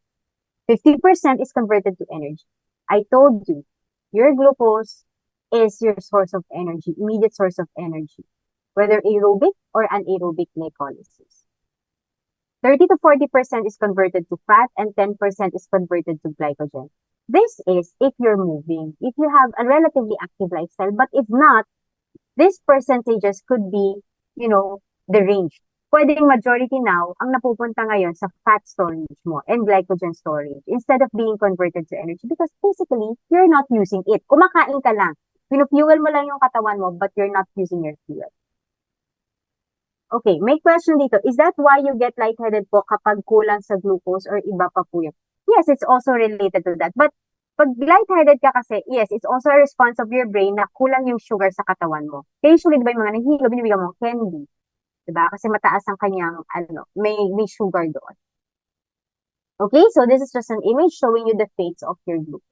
50% is converted to energy. I told you, your glucose is your source of energy, immediate source of energy, whether aerobic or anaerobic glycolysis. 30 to 40% is converted to fat and 10% is converted to glycogen. This is if you're moving, if you have a relatively active lifestyle, but if not, these percentages could be, the range. Pwedeng majority now, ang napupunta ngayon sa fat storage mo and glycogen storage instead of being converted to energy because basically, you're not using it. Kumakain ka lang. Pinufuel mo lang yung katawan mo but you're not using your fuel. Okay, may question dito. Is that why you get lightheaded po kapag kulang sa glucose or iba pa po yun? Yes, it's also related to that. But pag lightheaded ka kasi, yes, it's also a response of your brain na kulang yung sugar sa katawan mo. Kaya usually, diba yung mga nahihilo, binibigyan mo candy. Diba? Kasi mataas ang kanyang, may sugar doon. Okay, so this is just an image showing you the fates of your glucose.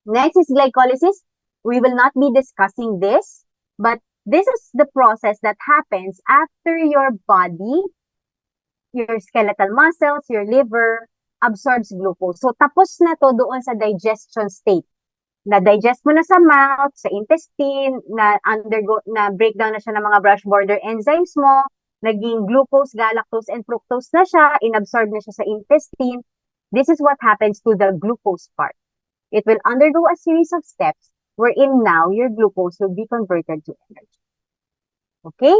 Next is glycolysis. We will not be discussing this, but this is the process that happens after your body, your skeletal muscles, your liver, absorbs glucose. So, tapos na to doon sa digestion state. Na-digest mo na sa mouth, sa intestine, na breakdown na siya ng mga brush border enzymes mo, naging glucose, galactose, and fructose na siya, inabsorb na siya sa intestine. This is what happens to the glucose part. It will undergo a series of steps wherein now your glucose will be converted to energy. Okay?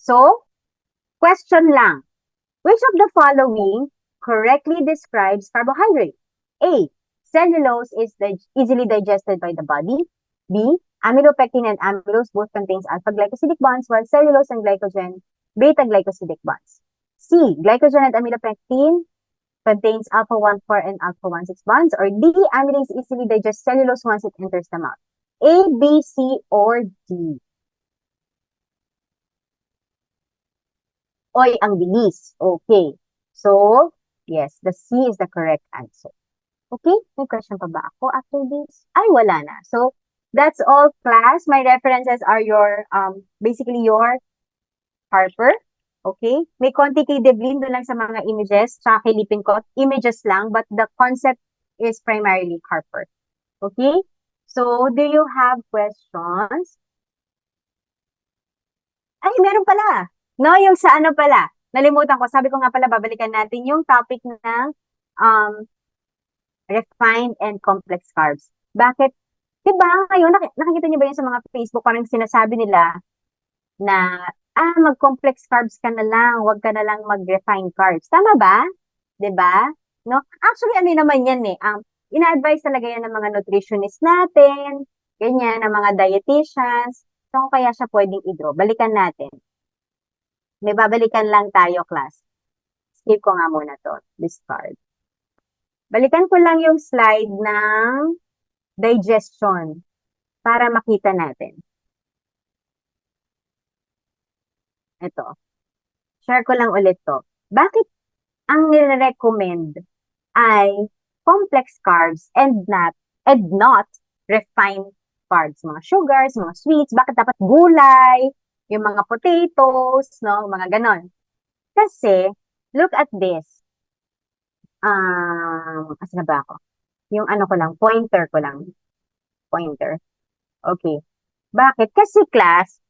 So, question lang. Which of the following correctly describes carbohydrate? A. Cellulose is easily digested by the body. B. Amylopectin and amylose both contains alpha-glycosidic bonds while cellulose and glycogen beta-glycosidic bonds. C. Glycogen and amylopectin contains alpha-1,4 and alpha-1,6 bonds. Or D. Amylase easily digests cellulose once it enters the mouth. A, B, C, or D? Oy, ang bilis. Okay. So, yes, the C is the correct answer. Okay? May question pa ba ako after this? Ay, wala na. So, that's all, class. My references are basically your Harper. Okay? May konti kay Devlin doon lang sa mga images. Tsaka kay Lippincott. Images lang, but the concept is primarily Harper. Okay? So, do you have questions? Ay, meron pala. No, yung sa ano pala. Nalimutan ko. Sabi ko nga pala, babalikan natin yung topic ng refined and complex carbs. Bakit? Diba, ngayon, nakikita niyo ba yun sa mga Facebook, parang sinasabi nila na, mag-complex carbs ka na lang, huwag ka na lang mag-refined carbs. Tama ba? Diba? No? Actually, ano naman yan eh, ina-advise talaga yan ng mga nutritionist natin, ganyan, ng mga dietitians, so kaya siya pwedeng i-draw. Balikan natin. May babalikan lang tayo, class. Skip ko nga muna to, discard. Balikan ko lang yung slide ng digestion para makita natin. Ito. Share ko lang ulit to. Bakit ang nire-recommend ay complex carbs and not refined carbs? Mga sugars, mga sweets. Bakit dapat gulay, yung mga potatoes, no? Mga ganon. Kasi, look at this. Asan na ba ako? Yung ano ko lang, pointer ko lang. Pointer. Okay. Bakit? Kasi class,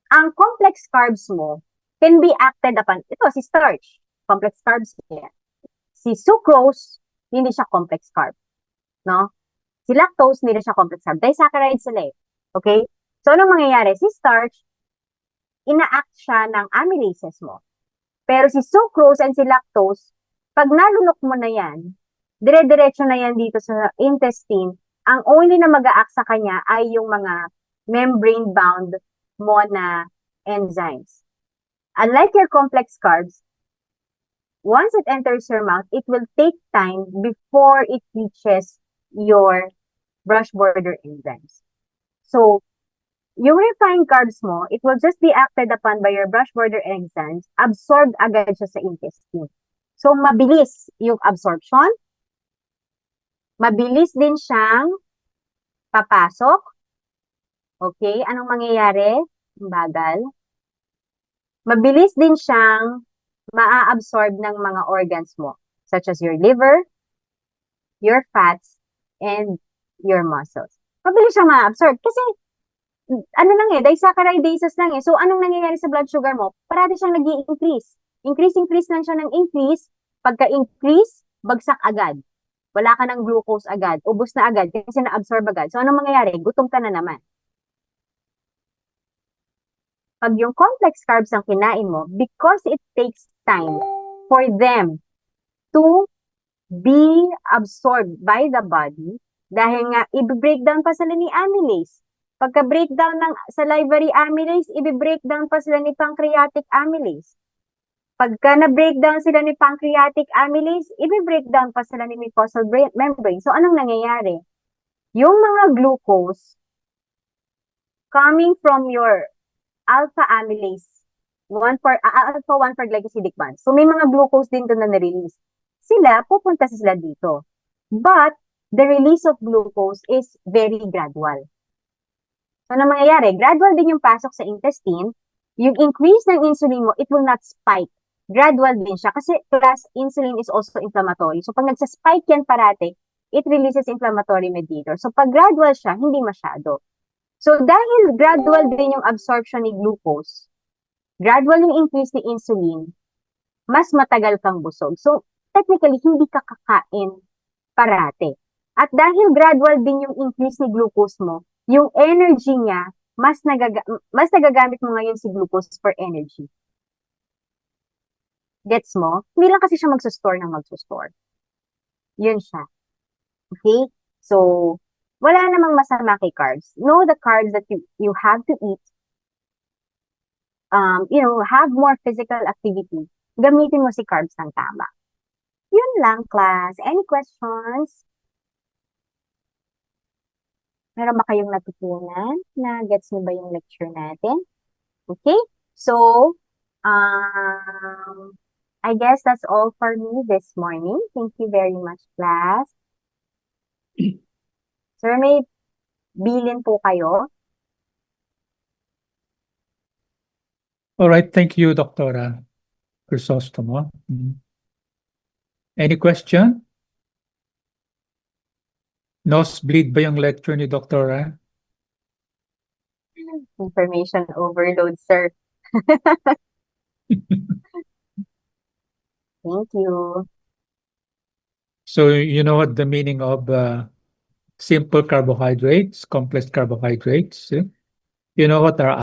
ang complex carbs mo can be acted upon. Ito, si starch. Complex carbs yan. Si sucrose, hindi siya complex carb. No? Si lactose, hindi na siya complex carb. Disaccharide sila eh. Okay? So, anong mangyayari? Si starch, ina-act siya ng amylases mo. Pero si sucrose and si lactose, pag nalunok mo na yan, dire-diretso na yan dito sa intestine, ang only na mag-a-act sa kanya ay yung mga membrane-bound mo na enzymes. Unlike your complex carbs, once it enters your mouth, it will take time before it reaches your brush border enzymes. So, yung refined carbs mo, it will just be acted upon by your brush border enzymes, absorbed agad siya sa intestine. So, mabilis yung absorption, mabilis din siyang papasok. Okay, anong mangyayari? Bagal. Mabilis din siyang maa-absorb ng mga organs mo, such as your liver, your fats, and your muscles. Mabilis siyang maa-absorb kasi ano lang eh, disaccharidases lang eh. So, anong nangyayari sa blood sugar mo? Parati siyang nag-i-increase. Increase lang siya ng increase. Pagka-increase, bagsak agad. Wala ka ng glucose agad. Ubus na agad kasi na-absorb agad. So, anong mangyayari? Gutom ka na naman. Pag yung complex carbs ang kinain mo, because it takes time for them to be absorbed by the body, dahil nga, i-breakdown pa sila ni amylase. Pagka-breakdown ng salivary amylase, i-breakdown pa sila ni pancreatic amylase. Pagka na-breakdown sila ni pancreatic amylase, i-breakdown pa sila ni mucosal membrane. So, anong nangyayari? Yung mga glucose coming from your alpha amylase, alpha 1 for glycosidic bonds. So, may mga glucose din doon na na-release. Sila, pupunta sila dito. But, the release of glucose is very gradual. So, ano mangyayari? Gradual din yung pasok sa intestine. Yung increase ng insulin mo, it will not spike. Gradual din siya. Kasi plus, insulin is also inflammatory. So, pag nagsa-spike yan parate, it releases inflammatory mediator. So, pag gradual siya, hindi masyado. So, dahil gradual din yung absorption ni glucose, gradual yung increase ni insulin, mas matagal kang busog. So, technically, hindi ka kakain parate. At dahil gradual din yung increase ni glucose mo, yung energy niya, mas nagagamit mo ngayon si glucose for energy. Gets mo? Hindi lang kasi siya magsustor ng magsustor. Yun siya. Okay? So, wala namang masama kay carbs. Know the carbs that you have to eat. Have more physical activity. Gamitin mo si carbs ng tama. Yun lang, class. Any questions? Meron ba kayong natutunan? Na-gets niyo ba yung lecture natin? Okay? So, I guess that's all for me this morning. Thank you very much, class. Sir, may bilin po kayo? All right, thank you, Dr. Crisostomo. Any question? Nosebleed ba yung lecture ni Dr.? Information overload, sir. Thank you. So you know what the meaning of simple carbohydrates, complex carbohydrates? You know what are